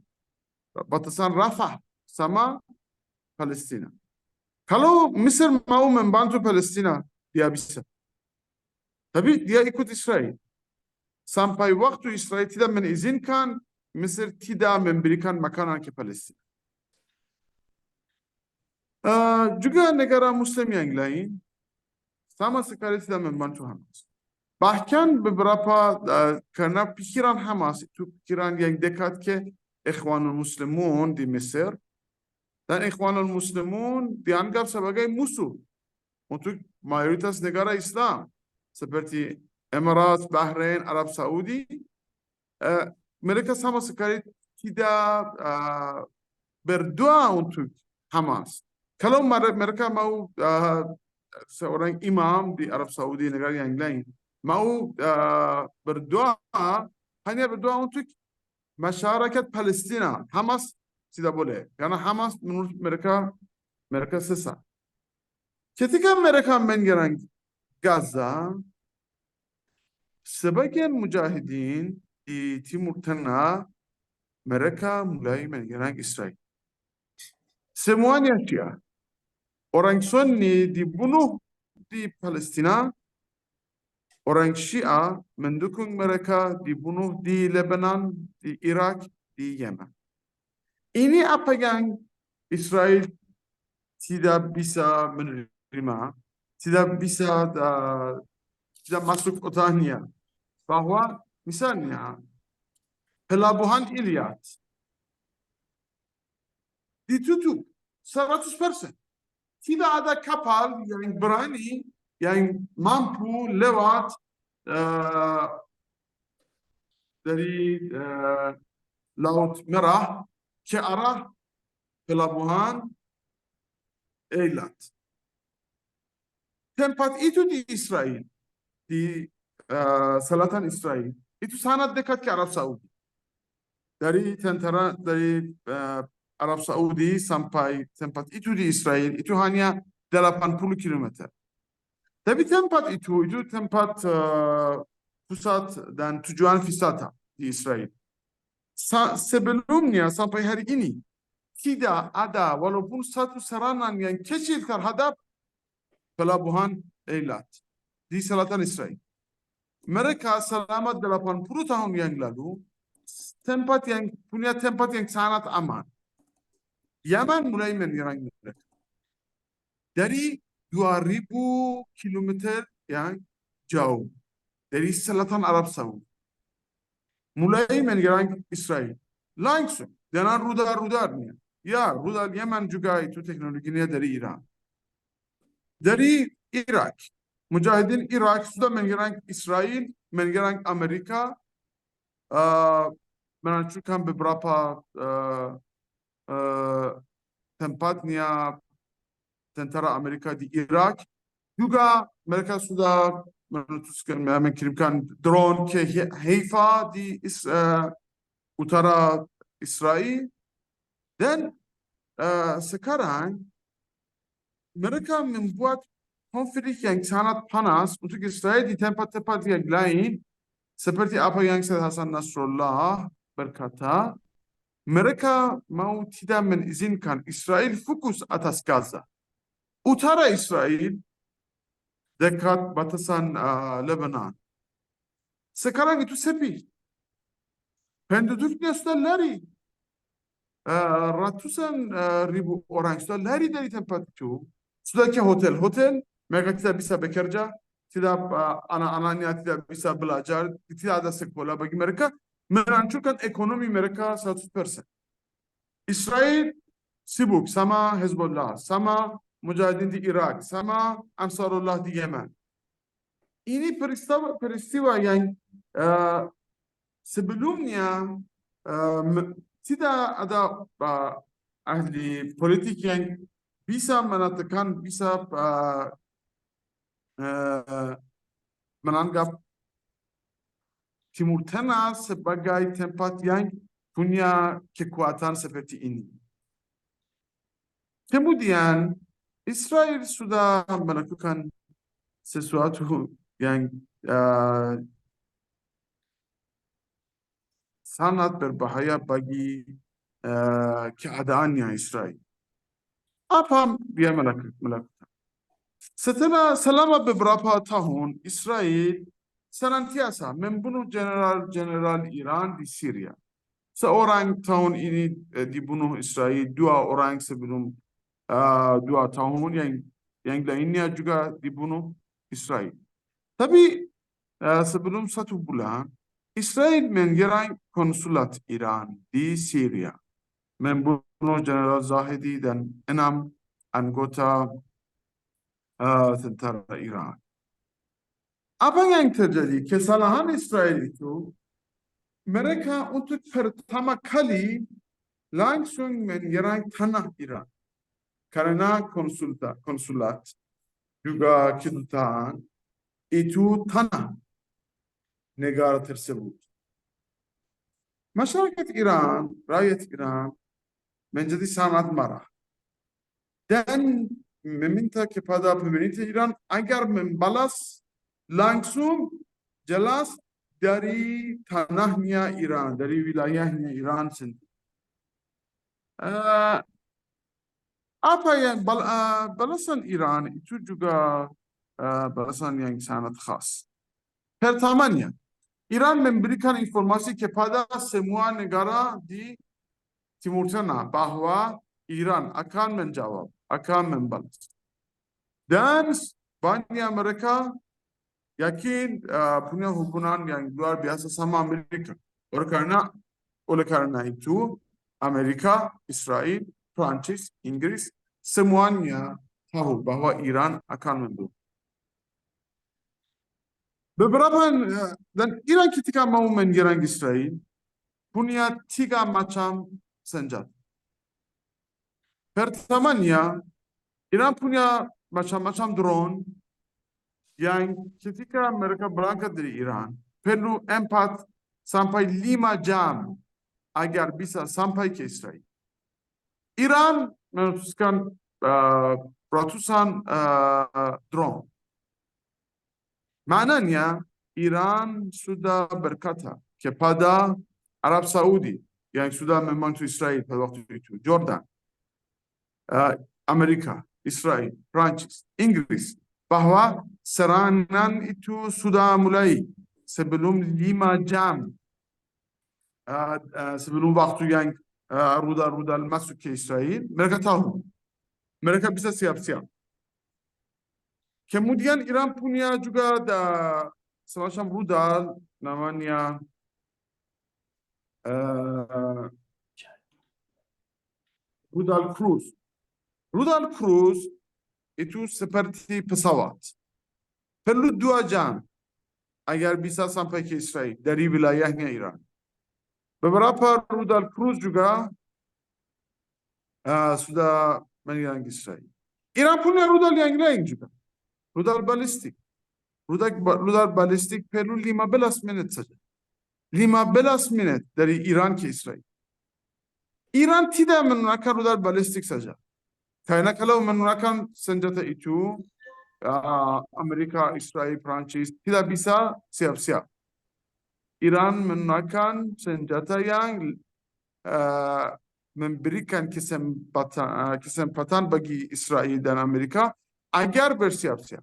batasan Rafah sama Palestina. Kalau Mesir mau membantu Palestina, dia bisa. Tapi dia ikut Israel. Sampai waktu Israel tidak mengizinkan, Mesir tidak memberikan makanan ke Palestina. Juga negara Muslim yang lain sama sekali tidak membantu Hamas. Bahkan beberapa karena pikiran Hamas itu pikiran yang dekat ke Ikhwanul Muslimun di Mesir, dan Ikhwanul Muslimun dianggap sebagai musuh untuk mayoritas negara Islam seperti Emirat, Bahrain, Arab Saudi. Mereka sama sekali tidak berdoa untuk Hamas. Kalau mereka mau seorang imam di Arab Saudi, negara yang lain, mau berdoa, hanya berdoa untuk masyarakat Palestina. Hamas tidak boleh. Karena Hamas menurut mereka sesat. Ketika mereka menyerang Gaza, sebagian mujahidin di Timur Tengah, mereka mulai menyerang Israel. Semuanya Syiah. Orang Sunni dibunuh di Palestina, Orang Syiah mendukung mereka dibunuh di Lebanon, di Irak, di Yemen. Ini apa yang Israel tidak bisa menerima, tidak bisa tidak masuk otaknya. Bahwa misalnya pelabuhan Ilyat ditutup 100%. Tidak ada kapal yang berani, yang mampu lewat dari Laut Merah ke arah pelabuhan Eilat. Tempat itu di Israel, di selatan Israel, itu sangat dekat ke Arab Saudi. Dari tentara dari Arab Saudi sampai tempat itu di Israel itu hanya 80 km. Tapi tempat itu tempat pusat dan tujuan wisata di Israel. Sebelumnya sampai hari ini tidak ada walaupun satu serangan yang kecil terhadap pelabuhan Eilat di selatan Israel. Mereka selama 80 tahun yang lalu punya tempat yang sangat aman. Yaman mulai menyerang mereka. Dari 2000 km yang jauh dari selatan Arab Saudi. Mulai menyerang Israel. Langsung dengan rudal-rudalnya. Ya, rudal Yaman juga itu teknologinya dari Iran. Dari Irak. Mujahidin Irak sudah menyerang Israel, menyerang Amerika, menancurkan beberapa tempatnya tentara Amerika di Irak. Juga mereka sudah mengirimkan drone ke Haifa di utara Israel. Dan sekarang mereka membuat konflik yang sangat panas untuk Israel di tempat-tempat yang lain. Seperti apa yang Syed Hasan Nasrullah berkata, mereka mau tidak mengizinkan Israel fokus atas Gaza. Utara Israel dekat batasan Lebanon. Sekarang itu sepi. Penduduknya sudah lari. Ratusan ribu orang sudah lari dari tempat itu. Sudah ke hotel-hotel. Mereka tidak bisa bekerja. Tidak anak-anaknya tidak bisa belajar. Tidak ada sekolah bagi mereka. Menghancurkan ekonomi mereka 100%. Israel sibuk sama Hezbollah, sama Mujahidin di Irak, sama Ansarullah di Yemen. Ini peristiwa yang sebelumnya tidak ada ahli politik yang bisa mengatakan, bisa menanggap Timur Tengah sebagai tempat yang punya kekuatan seperti ini. Kemudian Israel sudah melakukan sesuatu yang sangat berbahaya bagi keadaannya Israel. Apa dia melakukan? Selama beberapa tahun Israel senantiasa membunuh general Iran di Syria. Seorang tahun ini dibunuh Israel, 2 orang sebelum 2 tahun yang lainnya juga dibunuh Israel. Tapi sebelum 1 bulan Israel menyerang konsulat Iran di Syria, membunuh General Zahedi dan 6 anggota tentara Iran. Apa yang terjadi? Kesalahan Israel itu, mereka untuk pertama kali langsung menyerang tanah Iran. Karena konsulat juga kedutaan itu tanah negara tersebut. Masyarakat Iran, rakyat Iran menjadi sangat marah dan meminta kepada pemerintah Iran agar membalas langsung jelas dari tanahnya Iran, dari wilayahnya Iran sendiri. Apa yang balasan Iran itu juga balasan yang sangat khas. Pertamanya, Iran memberikan informasi kepada semua negara di Timur Tengah bahwa Iran akan menjawab, akan membalas. Dan banyak mereka yakin punya hubungan yang luar biasa sama Amerika. Oleh karena itu, Amerika, Israel, Prancis, Inggris, semuanya tahu bahwa Iran akan mendukung. Dan Iran ketika mau menyerang Israel, punya 3 macam senjata. Pertamanya, Iran punya macam-macam drone yang ketika mereka berangkat dari Iran, perlu 4 sampai 5 jam agar bisa sampai ke Israel. Iran memutuskan ratusan drone. Maknanya Iran sudah berkata kepada Arab Saudi yang sudah membantu Israel pada waktu itu, Jordan, Amerika, Israel, Prancis, Inggris, bahwa serangan itu sudah mulai sebelum 5 jam sebelum waktu yang rudal-rudal masuk ke Israel. Mereka tahu, mereka bisa siap-siap. Kemudian Iran punya juga semacam rudal namanya rudal cruise. Rudal cruise itu seperti pesawat. Perlu 2 jam agar bisa sampai ke Israel dari wilayahnya Iran. Beberapa rudal cruise juga sudah menyerang Israel. Iran punya rudal yang lain juga. Rudal balistik. Rudal balistik perlu 15 menit saja. 15 menit dari Iran ke Israel. Iran tidak menggunakan rudal balistik saja. Karena kalau menggunakan senjata itu, Amerika, Israel, Prancis tidak bisa siap-siap. Iran menggunakan senjata yang memberikan kesempatan bagi Israel dan Amerika agar bersiap-siap.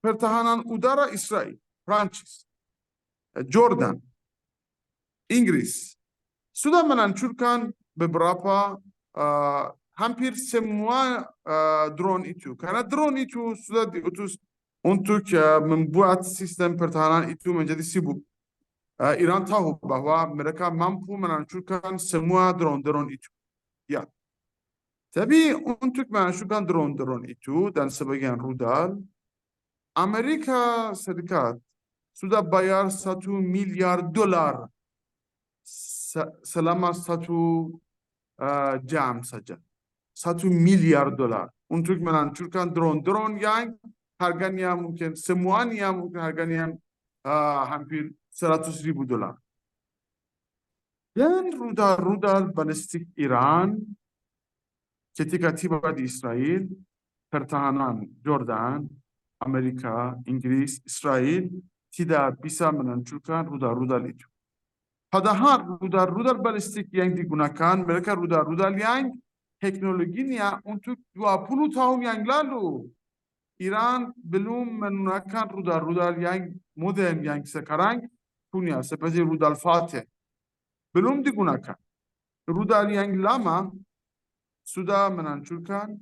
Pertahanan udara Israel, Prancis, Jordan, Inggris sudah menghancurkan beberapa hampir semua drone itu. Karena drone itu sudah diutus untuk membuat sistem pertahanan itu menjadi sibuk. Iran tahu bahwa mereka mampu menghancurkan semua drone-drone itu. Ya. Tapi untuk menghancurkan drone-drone itu dan sebagian rudal, Amerika Serikat sudah bayar $1 miliar selama 1 jam saja. $1 miliar untuk menghancurkan drone-drone yang harganya mungkin semuanya mungkin harganya hampir $100.000. Dan rudal balistik Iran ketika tiba di Israel, pertahanan Jordan, Amerika, Inggris, Israel tidak bisa menghancurkan rudal-rudal itu. Padahal rudal balistik yang digunakan, mereka rudal yang teknologinya untuk 20 tahun yang lalu. Iran belum menggunakan rudal yang modern yang sekarang punya, seperti rudal Fateh. Belum digunakan. Rudal yang lama sudah menghancurkan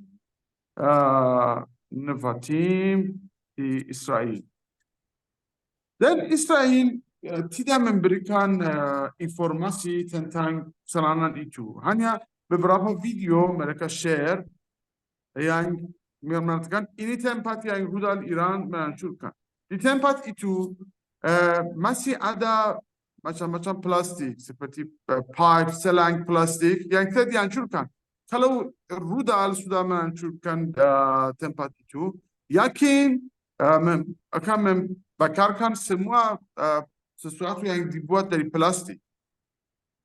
Nevatim di Israel. Dan Israel tidak memberikan informasi tentang serangan itu. Hanya beberapa video mereka share yang mengatakan ini tempat yang rudal Iran menghancurkan. Di tempat itu masih ada macam-macam plastik seperti pipe, selang plastik yang tidak dihancurkan. Kalau rudal sudah menghancurkan tempat itu, yakin akan membakarkan semua sesuatu yang dibuat dari plastik.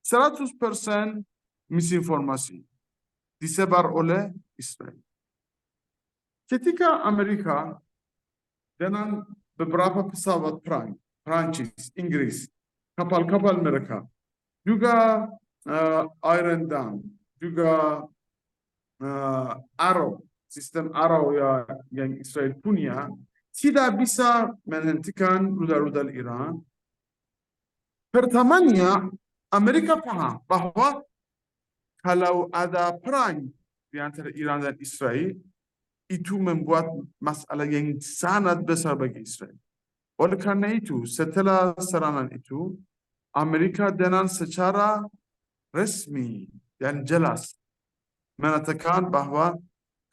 100% misinformasi disebar oleh Israel. Ketika Amerika dengan beberapa pesawat perang, Prancis, Inggris, kapal-kapal mereka, juga Iron Dome, juga Arrow, sistem Arrow yang Israel punya, tidak bisa menghentikan rudal-rudal Iran. Pertamanya, Amerika paham bahwa kalau ada perang di antara Iran dan Israel, itu membuat masalah yang sangat besar bagi Israel. Oleh karena itu, setelah serangan itu, Amerika dengan secara resmi dan jelas mengatakan bahwa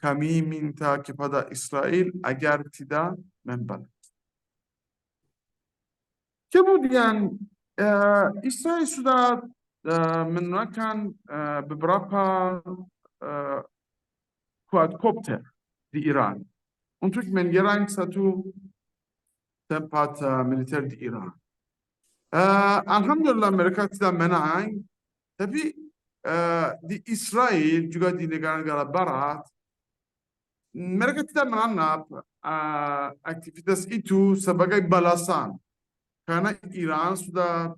kami minta kepada Israel agar tidak membalas. Kemudian Israel sudah menurunkan beberapa quadcopter di Iran untuk menyerang satu tempat militer di Iran. Alhamdulillah mereka tidak menang, tapi di Israel juga di negara-negara Barat mereka tidak menganggap aktivitas itu sebagai balasan. Karena Iran sudah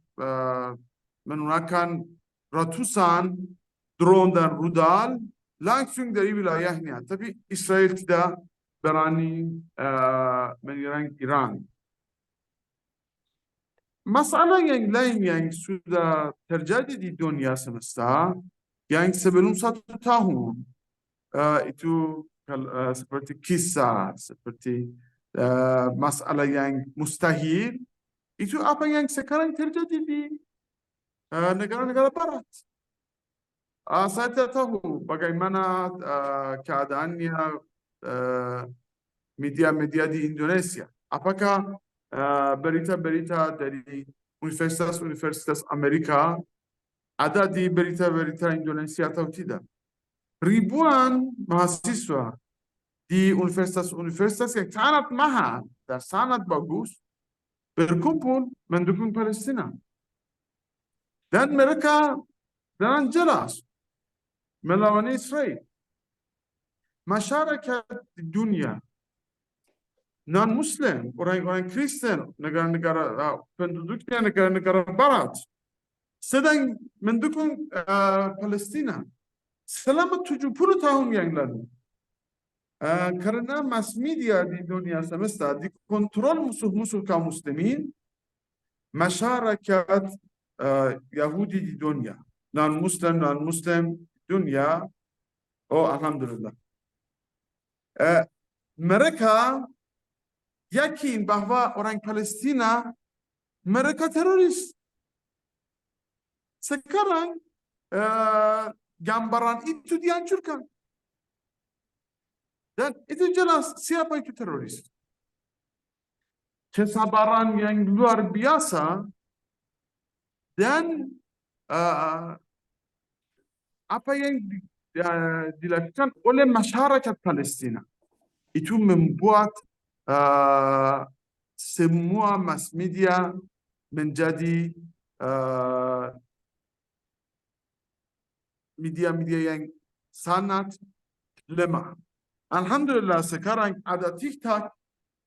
menggunakan ratusan drone dan rudal langsung dari wilayahnya. Tapi Israel tidak berani menyerang Iran. Masalah yang lain yang sudah terjadi di dunia semesta, yang sebelum 1 tahun, itu seperti kisah, seperti masalah yang mustahil, itu apa yang sekarang terjadi di negara-negara Barat. Saya tidak tahu bagaimana keadaannya media-media di Indonesia. Apakah berita-berita dari universitas-universitas Amerika ada di berita-berita Indonesia atau tidak? Ribuan mahasiswa di universitas-universitas yang sangat mahal dan sangat bagus berkumpul mendukung Palestina. Dan mereka dengan jelas melawan Israel. Masyarakat di dunia, non-Muslim, orang-orang Kristen, negara-negara penduduknya negara-negara Barat, sedang mendukung Palestina selama 70 tahun yang lalu. Karena mass media di dunia semesta dikontrol musuh-musuh kaum muslimin, masyarakat Yahudi di dunia, non-Muslim dunia, oh alhamdulillah, mereka yakin bahwa orang Palestina mereka teroris. Sekarang gambaran itu dihancurkan. Dan itu jelas siapa itu teroris. Kesabaran yang luar biasa dan apa yang dilakukan oleh masyarakat Palestina itu membuat semua mass media menjadi media-media yang sangat lemah. Alhamdulillah sekarang ada TikTok,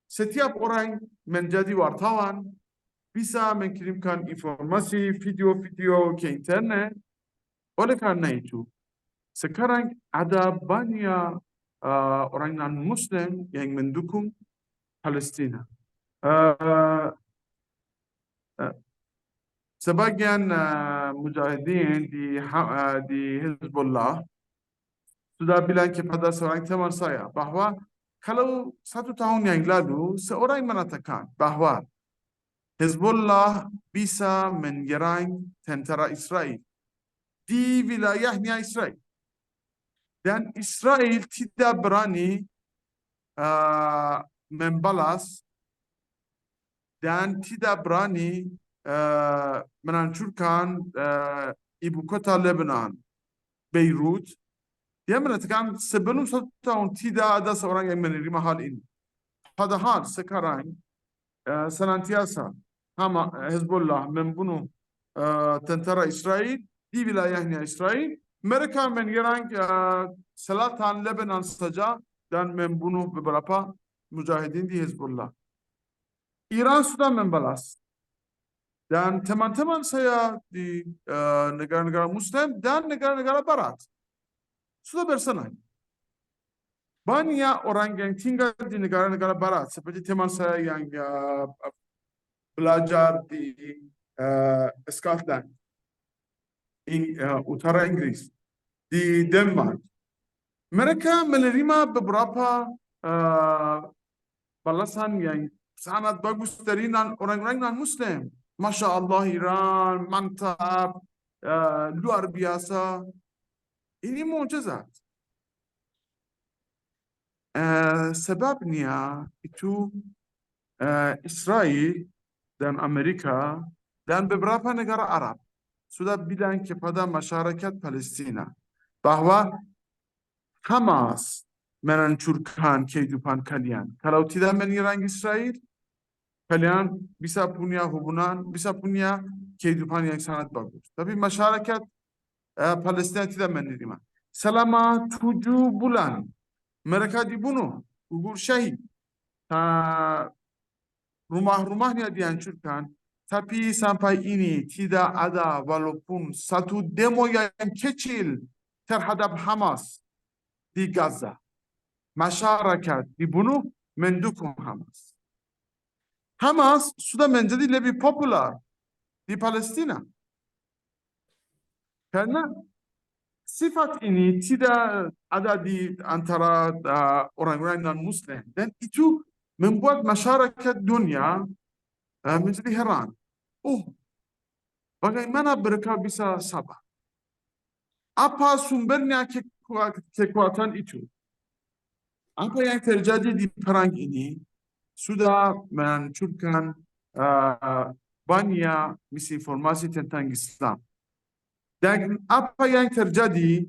setiap orang menjadi wartawan, bisa mengirimkan informasi, video-video ke internet. Oleh karena itu, sekarang ada banyak orang non-Muslim yang mendukung Palestina. Sebagian mujahidin di Hezbollah sudah bilang kepada seorang teman saya bahwa kalau 1 tahun yang lalu seorang mengatakan bahwa Hezbollah bisa menyerang tentara Israel di wilayahnya Israel dan Israel tidak berani membalas dan tidak berani menghancurkan ibu kota Lebanon, Beirut. Dia mengatakan sebelum 1 tahun tidak ada seorang yang menerima hal ini. Padahal sekarang senantiasa Hezbollah membunuh tentara Israel di wilayahnya Israel. Mereka menyerang selatan Lebanon saja dan membunuh beberapa mujahidin di Hezbollah. Iran sudah membalas. Dan teman-teman saya di negara-negara Muslim dan negara-negara Barat sudah bersenang. banyak orang yang tinggal di negara-negara barat, seperti teman saya yang belajar di Scotland, utara Inggris, di Denmark. Mereka menerima beberapa balasan yang sangat bagus dari orang-orang non-Muslim. Masya Allah, Iran, mantap, luar biasa. Ini mukjizat. Sebabnya itu Israel dan Amerika dan beberapa negara Arab sudah bilang kepada masyarakat Palestina bahwa Hamas menghancurkan kehidupan kalian. Kalau tidak menyerang Israel, kalian bisa punya hubungan, bisa punya kehidupan yang sangat bagus. Tapi masyarakat Palestina tidak menerima. Selama 7 bulan mereka dibunuh, gugur syahid. Rumah-rumahnya dihancurkan. Tapi sampai ini tidak ada walaupun satu demo yang kecil terhadap Hamas di Gaza. Masyarakat dibunuh mendukung Hamas. Hamas sudah menjadi lebih populer di Palestina. Karena sifat ini tidak ada di antara orang-orang non-Muslim. Dan itu membuat masyarakat dunia menjadi heran. Bagaimana mereka bisa sabar? Apa sumbernya kekuatan itu? Apa yang terjadi di perang ini sudah menghancurkan banyak misinformasi tentang Islam. Dan apa yang terjadi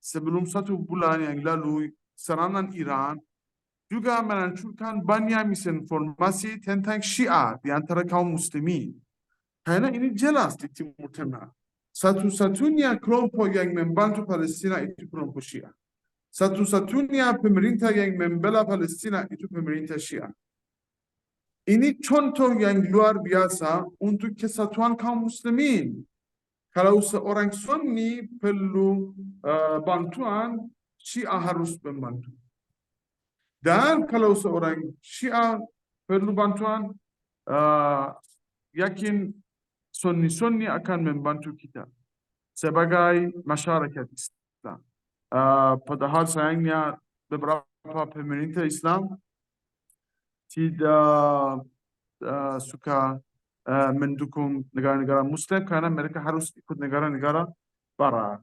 sebelum 1 bulan yang lalu, serangan Iran juga menghancurkan banyak misinformasi tentang Syiah di antara kaum muslimin. Karena ini jelas di Timur Tengah. Satu-satunya kelompok yang membantu Palestina itu kelompok Syiah. Satu-satunya pemerintah yang membela Palestina itu pemerintah Syiah. Ini contoh yang luar biasa untuk kesatuan kaum muslimin. Kalau seorang Sunni perlu bantuan, Syiah harus membantu. Dan kalau seorang Syiah perlu bantuan, yakin Sunni akan membantu kita sebagai masyarakat Islam. Padahal sayangnya beberapa pemerintah Islam tidak suka mendukung negara-negara Muslim karena mereka harus ikut negara-negara Barat.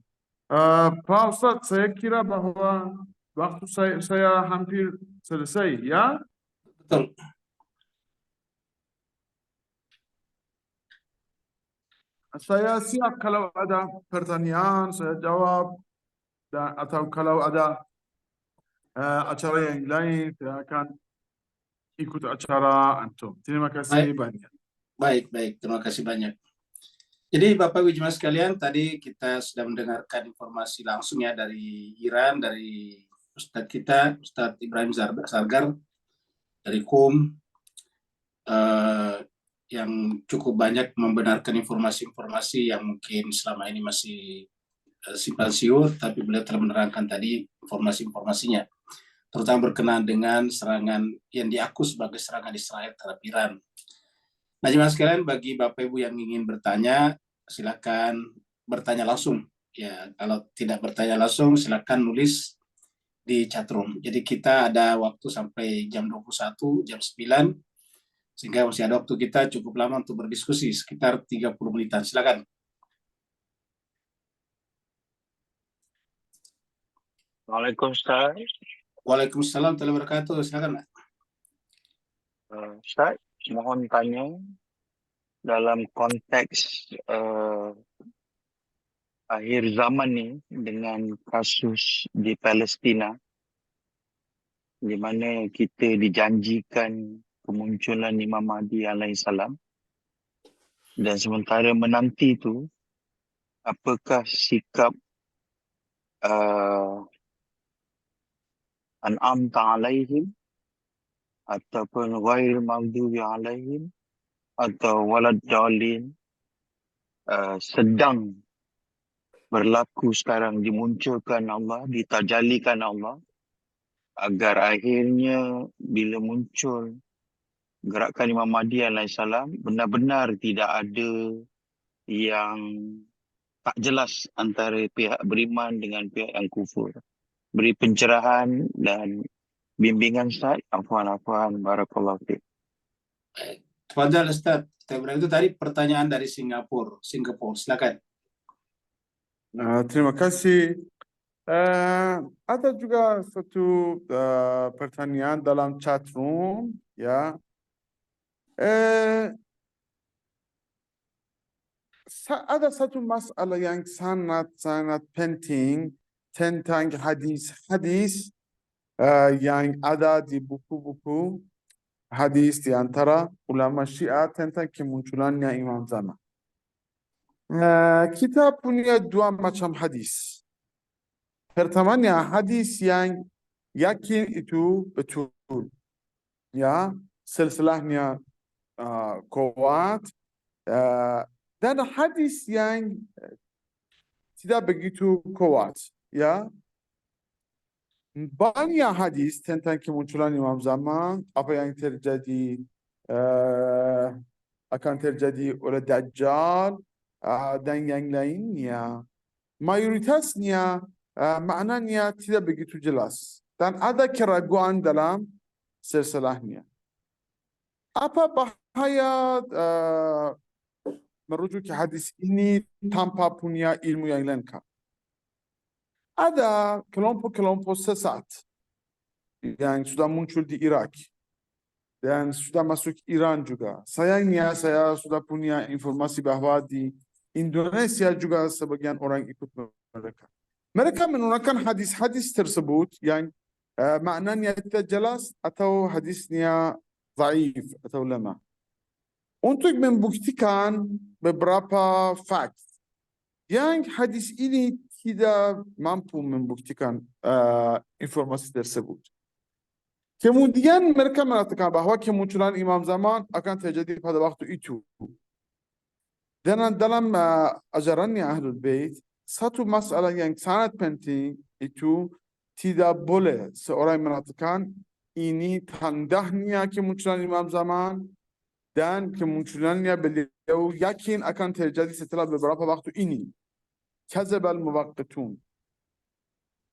Pak Ustadz, saya kira bahwa waktu saya hampir selesai, ya? Betul. Saya siap kalau ada pertanyaan, saya jawab. Atau kalau ada acara yang lain, saya akan ikut acara antum. Terima kasih banyak. Baik. Terima kasih banyak. Jadi Bapak Ibu jemaah sekalian, tadi kita sudah mendengarkan informasi langsung ya dari Iran, dari Ustadz kita, Ustadz Ibrahim Sargar, dari KUM, yang cukup banyak membenarkan informasi-informasi yang mungkin selama ini masih simpang siur, tapi beliau telah menerangkan tadi informasi-informasinya, terutama berkenaan dengan serangan yang diaku sebagai serangan Israel terhadap Iran. Nah, jemaah sekalian, bagi Bapak Ibu yang ingin bertanya, silakan bertanya langsung. Ya, kalau tidak bertanya langsung, silakan nulis di chatroom. Jadi kita ada waktu sampai jam 21, jam 9, sehingga masih ada waktu kita cukup lama untuk berdiskusi, sekitar 30 menitan. Silakan. Waalaikumsalam Ustaz. Waalaikumsalam warahmatullahi wabarakatuh. Silakan. Ustaz, mohon tanya dalam konteks akhir zaman ni dengan kasus di Palestina di mana kita dijanjikan kemunculan Imam Mahdi alaihissalam dan sementara menanti tu apakah sikap an'amta alaihim ataupun ghair maghdubi alaihim atau walad dalin sedang berlaku sekarang, dimunculkan Allah, ditajalikan Allah, agar akhirnya bila muncul gerakan Imam Mahdi alaihissalam, benar-benar tidak ada yang tak jelas antara pihak beriman dengan pihak yang kufur. Beri pencerahan dan bimbingan Ustaz. Afwan, barakallahu fiik. Tafadhal Ustaz. Itu tadi pertanyaan dari Singapura. Silakan. Terima kasih. Ada juga satu pertanyaan dalam chat room, ya. Ada satu masalah yang sangat penting tentang hadis yang ada di buku-buku hadis di antara ulama Syiah tentang kemunculannya Imam Zaman. Kita punya dua macam hadis. Pertamanya hadis yang yakin itu betul, ya, silsilahnya kuat, dan hadis yang tidak begitu kuat, ya. Banyak hadis tentang kemunculan Imam Zaman, apa yang terjadi akan terjadi oleh Dajjal dan yang lainnya. Mayoritasnya maknanya tidak begitu jelas dan ada keraguan dalam silsilahnya. Apa bahaya merujuk ke hadis ini tanpa punya ilmu yang lengkap? Ada kelompok-kelompok sesat yang sudah muncul di Irak dan sudah masuk Iran juga. Sayangnya saya sudah punya informasi bahwa di Indonesia juga sebagian orang ikut mereka. Mereka menggunakan hadis-hadis tersebut yang maknanya tidak jelas atau hadisnya dhaif atau lemah, untuk membuktikan beberapa fakta yang hadis ini tidak mampu membuktikan informasi tersebut. Kemudian mereka mengatakan bahwa kemunculan Imam Zaman akan terjadi pada waktu itu. Dan dalam ajarannya Ahlul Bait, satu masalah yang sangat penting itu tidak boleh seorang mengatakan ini tandanya kemunculan Imam Zaman dan kemunculannya beliau yakin akan terjadi setelah beberapa waktu ini. Kazabal muwaqqitun.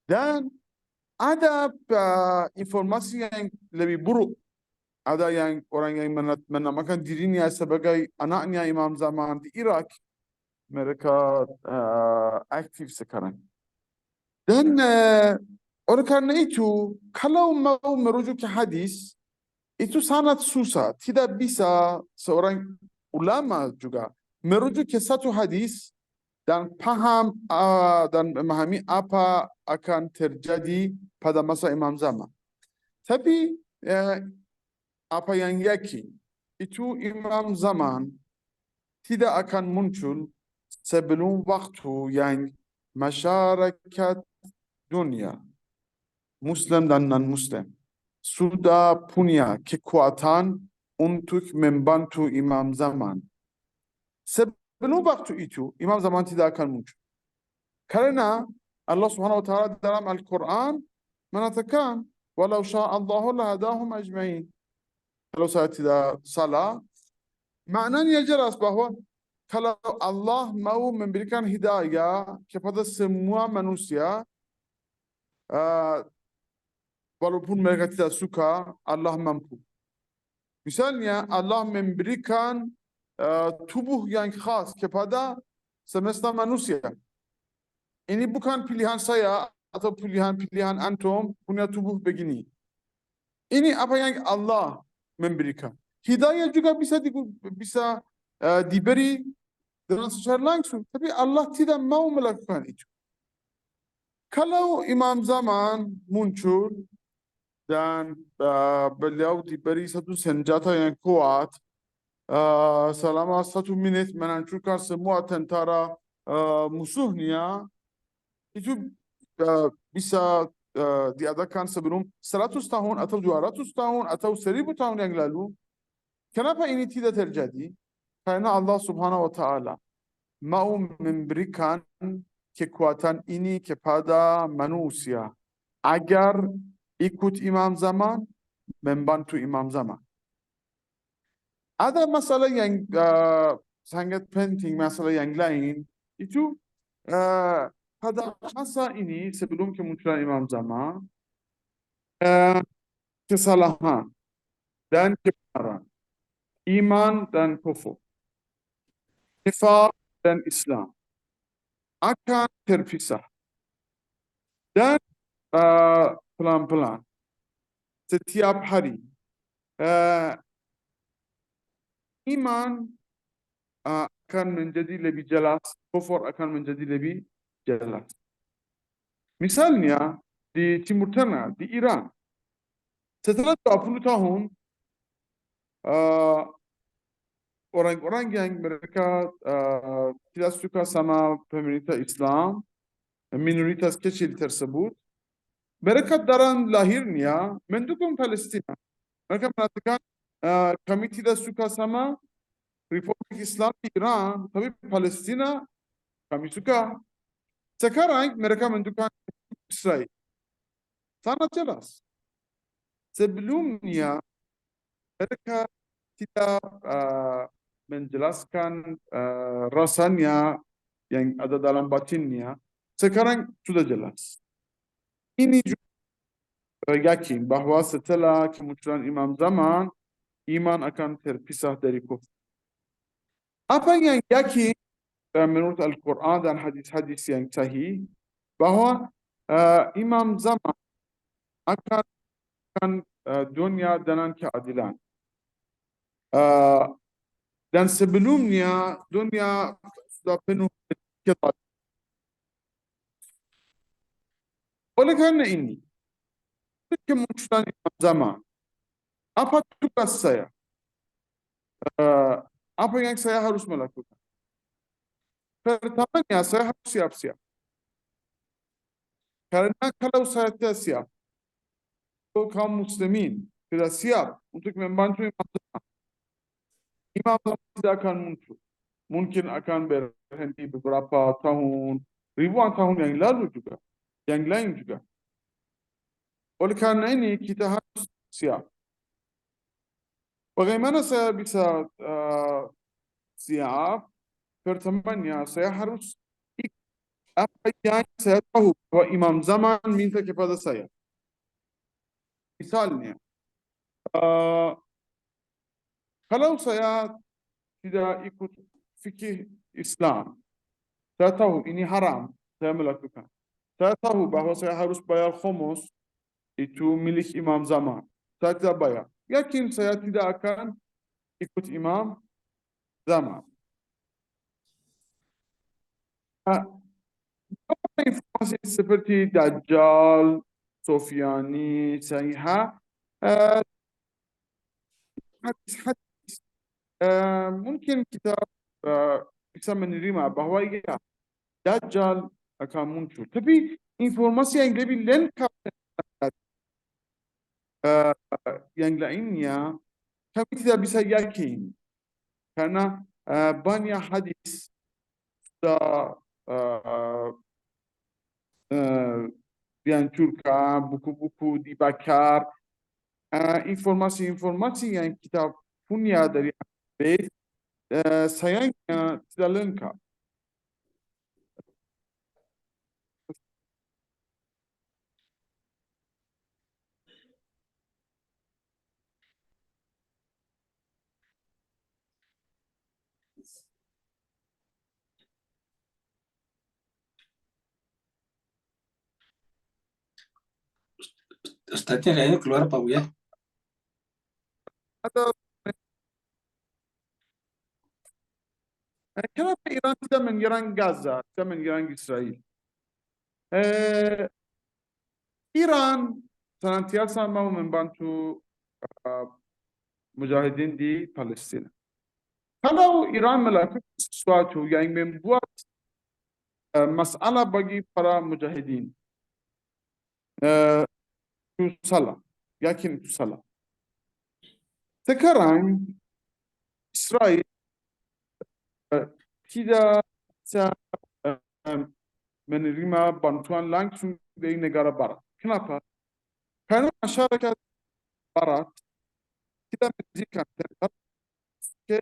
Dan ada informasi yang lebih buruk. Ada yang orang yang menamakan dirinya sebagai anaknya Imam Zaman di Irak. Mereka aktif sekarang. Dan oleh karena itu, kalau mau merujuk ke hadis, itu sangat susah. Tidak bisa seorang ulama juga merujuk ke satu hadis dan paham dan memahami apa akan terjadi pada masa Imam Zaman. Tapi apa yang yakin itu Imam Zaman tidak akan muncul sebelum waktu yang masyarakat dunia, Muslim dan non-Muslim, sudah punya kekuatan untuk membantu Imam Zaman. Sebelum waktu itu, Imam Zaman tidak akan muncul. Karena Allah Subhanahu wa Ta'ala dalam Al-Quran mengatakan, "Walau sya'allahu lahadahum ajma'in." Kalau saya tidak salah, maknanya jelas bahwa kalau Allah mau memberikan hidayah kepada semua manusia, walaupun mereka tidak suka, Allah mampu. Misalnya Allah memberikan tubuh yang khas kepada semesta manusia. Ini bukan pilihan saya atau pilihan antum punya tubuh begini. Ini apa yang Allah memberikan. Hidayah juga bisa diberi dengan secara langsung, tapi Allah tidak mau melakukan itu. Kalau Imam Zaman muncul dan beliau diberi satu senjata yang kuat, selama 1 menit menghancurkan semua tentara musuhnya, itu bisa diadakan sebelum 100 tahun atau 200 tahun atau 1000 tahun yang lalu. Kenapa ini tidak terjadi? Karena Allah Subhanahu wa Ta'ala mau memberikan kekuatan ini kepada manusia agar ikut Imam Zaman, membantu Imam Zaman. Ada masalah yang sangat penting, masalah yang lain itu pada masa ini sebelum kemunculan Imam Zaman, kesalahan dan kebenaran, iman dan kufur, nifaq dan Islam akan terpisah dan pelan-pelan setiap hari iman akan menjadi lebih jelas, kufur akan menjadi lebih jelas. Misalnya di Timur Tengah, di Iran, setelah 20 tahun orang-orang yang mereka tidak suka sama pemerintah Islam, minoritas kecil tersebut, mereka dari lahirnya mendukung Palestina. Mereka mengatakan kami tidak suka sama Republik Islam di Iran, tapi Palestina kami suka. Sekarang mereka mendukung Israel. Sangat jelas. Sebelumnya mereka tidak menjelaskan rasanya yang ada dalam batinnya. Sekarang sudah jelas. Ini juga yakin bahwa setelah kemunculan Imam Zaman, iman akan terpisah dari kufur. Apa yang yakin menurut Al-Quran dan hadis-hadis yang sahih, bahwa Imam Zaman akan dunia dengan keadilan. Dan sebelumnya dunia sudah penuh keadilan. Oleh karena ini, kemunculan Imam Zaman, apa tugas saya? Apa yang saya harus melakukan? Pertamanya saya harus siap-siap. Karena kalau saya tidak siap, kaum muslimin tidak siap untuk membantu Imam Zaman, Imam Zaman tidak akan muncul. Mungkin akan berhenti beberapa tahun, ribuan tahun yang lalu juga, yang lain juga. Oleh karena ini kita harus siap. Bagaimana saya bisa siap? Pertamanya saya harus ikut apa yang saya tahu bahwa Imam Zaman minta kepada saya. Misalnya, kalau saya tidak ikut fikih Islam, saya tahu ini haram, saya melakukan. Saya tahu bahwa saya harus bayar khumus, itu milik Imam Zaman. Saya tidak bayar. Yakin saya tidak akan ikut Imam Zaman. Informasi seperti Dajjal, Sofyani, Sayha, hadis-hadis mungkin kita bisa menerima bahwa ya Dajjal akan muncul. Tapi informasi yang lebih lengkap yang lainnya kami tidak bisa yakin karena banyak hadis sudah dihancurkan, buku-buku dibakar, informasi-informasi yang kita punya dari Hadis sayangnya tidak lengkap. Ustadznya kayaknya keluar Pak Buya. Atau kenapa Iran tidak menyerang Gaza, tidak menyerang Israel? Iran senantiasa mau membantu mujahidin di Palestina. Kalau Iran melakukan sesuatu yang membuat masalah bagi para mujahidin, itu salah. Yakin itu salah. Sekarang Israel tidak bisa menerima bantuan langsung dari negara barat. Kenapa? Karena masyarakat barat tidak mengizinkan tentara ke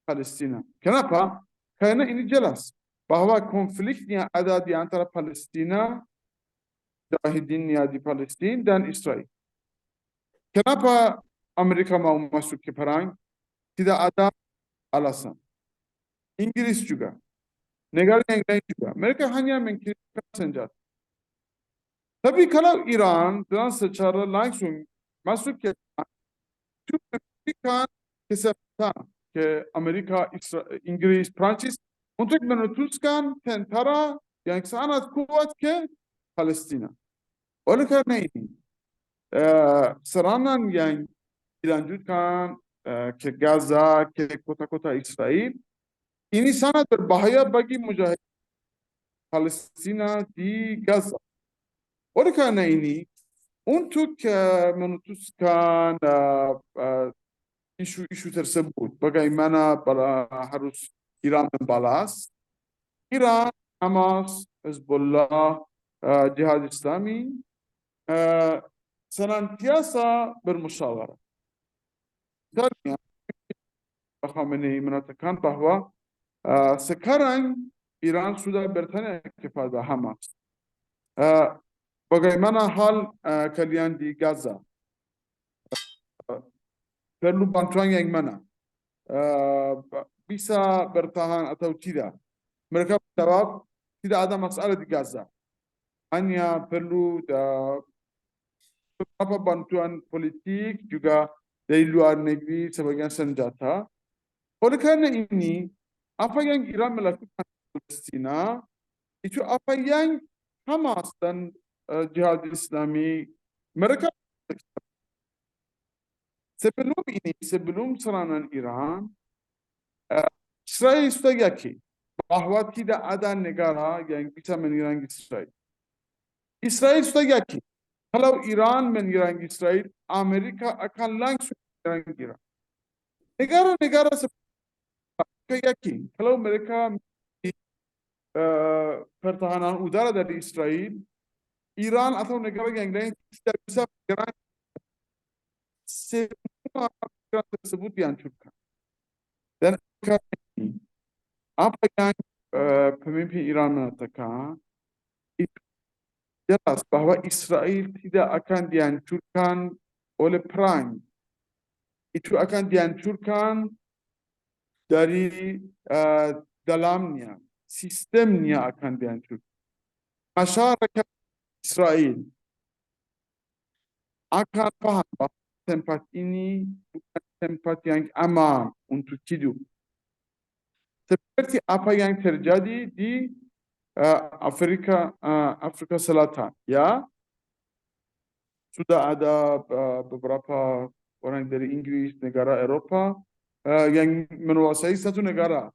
Palestina. Kenapa? Karena ini jelas bahwa konfliknya ada di antara Palestina, Mujahidinnya di Palestina dan Israel. Kenapa Amerika mau masuk ke perang? Tidak ada alasan. Inggris juga. Negara yang lain juga. Mereka hanya mengirimkan senjata. Tapi kalau Iran dengan secara langsung masuk ke itu memberikan kesempatan ke Amerika, Inggris, Prancis untuk menutuskan tentara yang sangat kuat ke Palestina. Oleh karena ini, serangan yang dilanjutkan ke Gaza, ke kota-kota Israel, ini sangat berbahaya bagi mujahid Palestina di Gaza. Oleh karena ini, untuk memutuskan isu-isu tersebut, bagaimana harus Iran membalas, Iran, Hamas, Hezbollah, Jihad Islami senantiasa bermusyawarah. Misalnya, Khamenei mengatakan bahwa sekarang Iran sudah bertanya kepada Hamas, bagaimana hal kalian di Gaza? Perlu bantuan yang mana? Bisa bertahan atau tidak? Mereka menjawab, tidak ada masalah di Gaza. Hanya perlu beberapa bantuan politik juga dari luar negeri sebagian senjata. Oleh karena ini, apa yang Iran melakukan di Palestina, itu apa yang Hamas dan Jihad Islami mereka sebelum serangan Iran, Israel sudah yakin bahwa tidak ada negara yang bisa menyerang Israel. Israel sudah yakin kalau Iran menyerang Israel, Amerika akan langsung menyerang Iran. Negara-negara seperti yakin kalau mereka pertahanan udara dari Israel, Iran atau negara yang lain tidak bisa menyerang. Semua negara tersebut dihancurkan. Dan karena ini, apa yang pemimpin Iran mengatakan, itu jelas bahwa Israel tidak akan dihancurkan oleh perang. Itu akan dihancurkan dari dalamnya, sistemnya akan dihancurkan. Masyarakat Israel akan paham bahwa tempat ini bukan tempat yang aman untuk hidup. Seperti apa yang terjadi di Afrika Selatan, ya, sudah ada beberapa orang dari Inggris, negara Eropa yang menguasai satu negara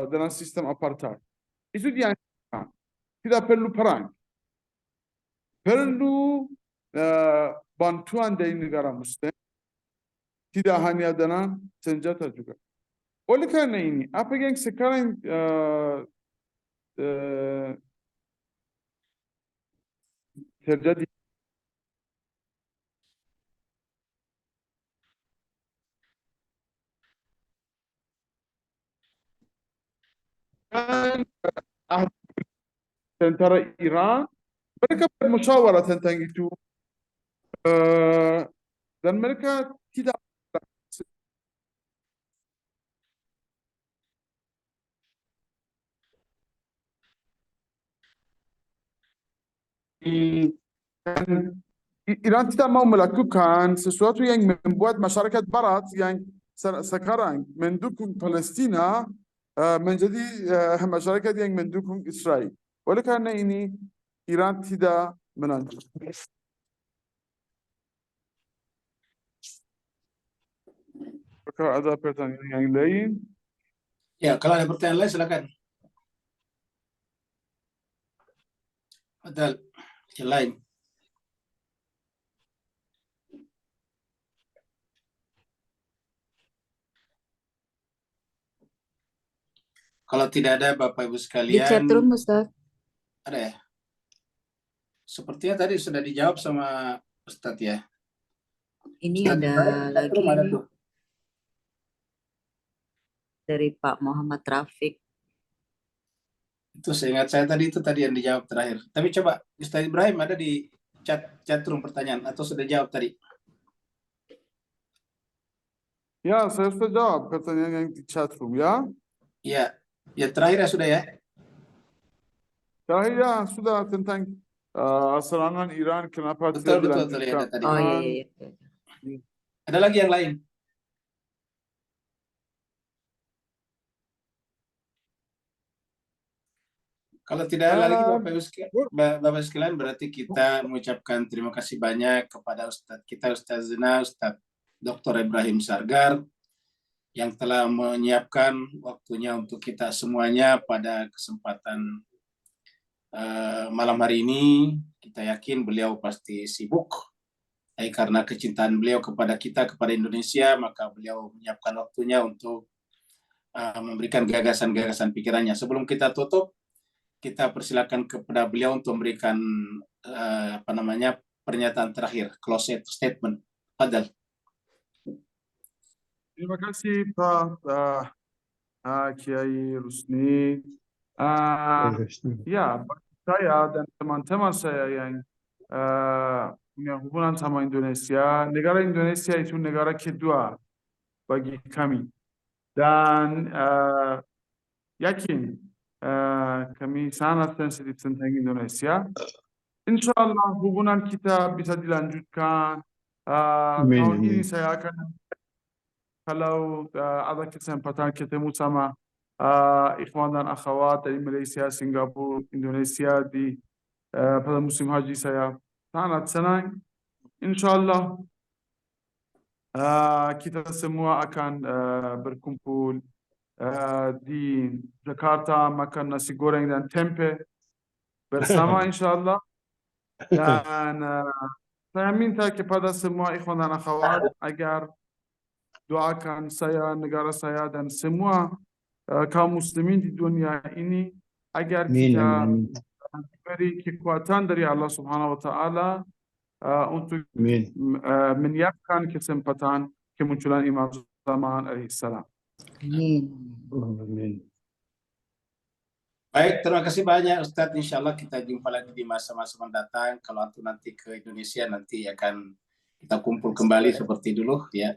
dengan sistem apartheid. Itu dianjurkan. Tidak perlu perang. Perlu bantuan dari negara Muslim. Tidak hanya dengan senjata juga. Oleh karena ini, apa yang sekarang terjadi dan tentara Iran, mereka bermusyawarah tentang itu dan mereka tidak Iran tidak mau melakukan sesuatu yang membuat masyarakat barat yang sekarang mendukung Palestina menjadi masyarakat yang mendukung Israel. Oleh karena ini, Iran tidak menanjur. Apakah ada pertanyaan yang lain? Ya, kalau ada pertanyaan lain silakan. Ada yang lain. Kalau tidak ada Bapak Ibu Di sekalian, chatroom Ustaz. ada ya? Sepertinya tadi sudah dijawab sama Ustadz ya. Ini Ustadz ada Ibrahim, lagi chatroom ada tuh. dari Pak Muhammad Rafiq. Itu seingat saya tadi itu tadi yang dijawab terakhir. Tapi coba Ustadz Ibrahim ada di chatroom pertanyaan atau sudah jawab tadi? Ya, saya sudah jawab pertanyaan yang di chatroom ya. Iya, ya terakhir ya sudah ya. Ya, sudah tentang serangan Iran kenapa Betul, tidak betul, betul, ya, dilanjutkan. ada tadi. Oh iya, iya, iya. Ada lagi yang lain? Kalau tidak ada lagi Bapak sekalian, berarti kita mengucapkan terima kasih banyak kepada Ustadz kita, Ustadz Zina, Ustadz Dr. Ibrahim Sargar, yang telah menyiapkan waktunya untuk kita semuanya pada kesempatan malam hari ini. Kita yakin beliau pasti sibuk. Karena kecintaan beliau kepada kita, kepada Indonesia, maka beliau menyiapkan waktunya untuk memberikan gagasan-gagasan pikirannya. Sebelum kita tutup, kita persilakan kepada beliau untuk memberikan pernyataan terakhir, close statement. Fadal. Terima kasih Pak Kiai Rusni. Ya, saya dan teman-teman saya yang punya hubungan sama Indonesia, negara Indonesia itu negara kedua bagi kami. Dan yakin kami sangat sensitif tentang Indonesia. Insya Allah hubungan kita bisa dilanjutkan. Tahun ini saya akan, kalau ada kesempatan ketemu sama ikhwan dan akhwat dari Malaysia, Singapura, Indonesia pada musim haji, saya sangat senang. Insya Allah kita semua akan berkumpul di Jakarta, makan nasi goreng dan tempe bersama insya Allah. Dan saya minta kepada semua ikhwan dan akhwat agar doakan saya, negara saya, dan semua kaum muslimin di dunia ini agar kita diberi kekuatan dari Allah Subhanahu wa Ta'ala untuk menyiapkan kesempatan kemunculan Imam Zaman alaihissalam. Amin. Baik, terima kasih banyak Ustadz. Insya Allah kita jumpa lagi di masa-masa mendatang. Kalau antum nanti ke Indonesia, nanti akan kita kumpul kembali seperti dulu ya.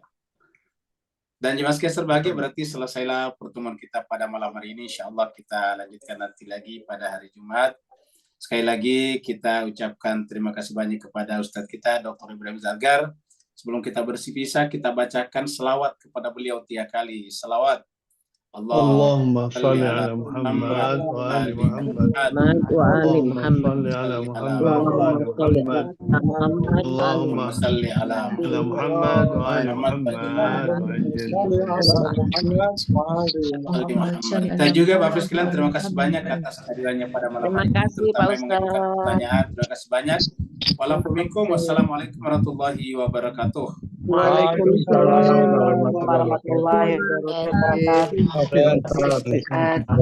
Dan jemaah sekalian berbahagia, berarti selesailah pertemuan kita pada malam hari ini. Insya Allah kita lanjutkan nanti lagi pada hari Jumat. Sekali lagi kita ucapkan terima kasih banyak kepada Ustadz kita, Dr. Ibrahim Sargar. Sebelum kita berpisah, kita bacakan selawat kepada beliau 3 kali. Selawat. Allahumma salli ala Muhammad wa ali Muhammad. Allahumma salli ala Muhammad wa ali Muhammad. Allahumma salli ala Muhammad wa ali Muhammad. Kita juga Bapak sekalian terima kasih banyak atas kehadirannya pada malam hari ini. Terima kasih Pak Ustaz. Pertanyaan, terima kasih banyak. Wassalamualaikum warahmatullahi wabarakatuh. Waalaikumsalam warahmatullahi wabarakatuh.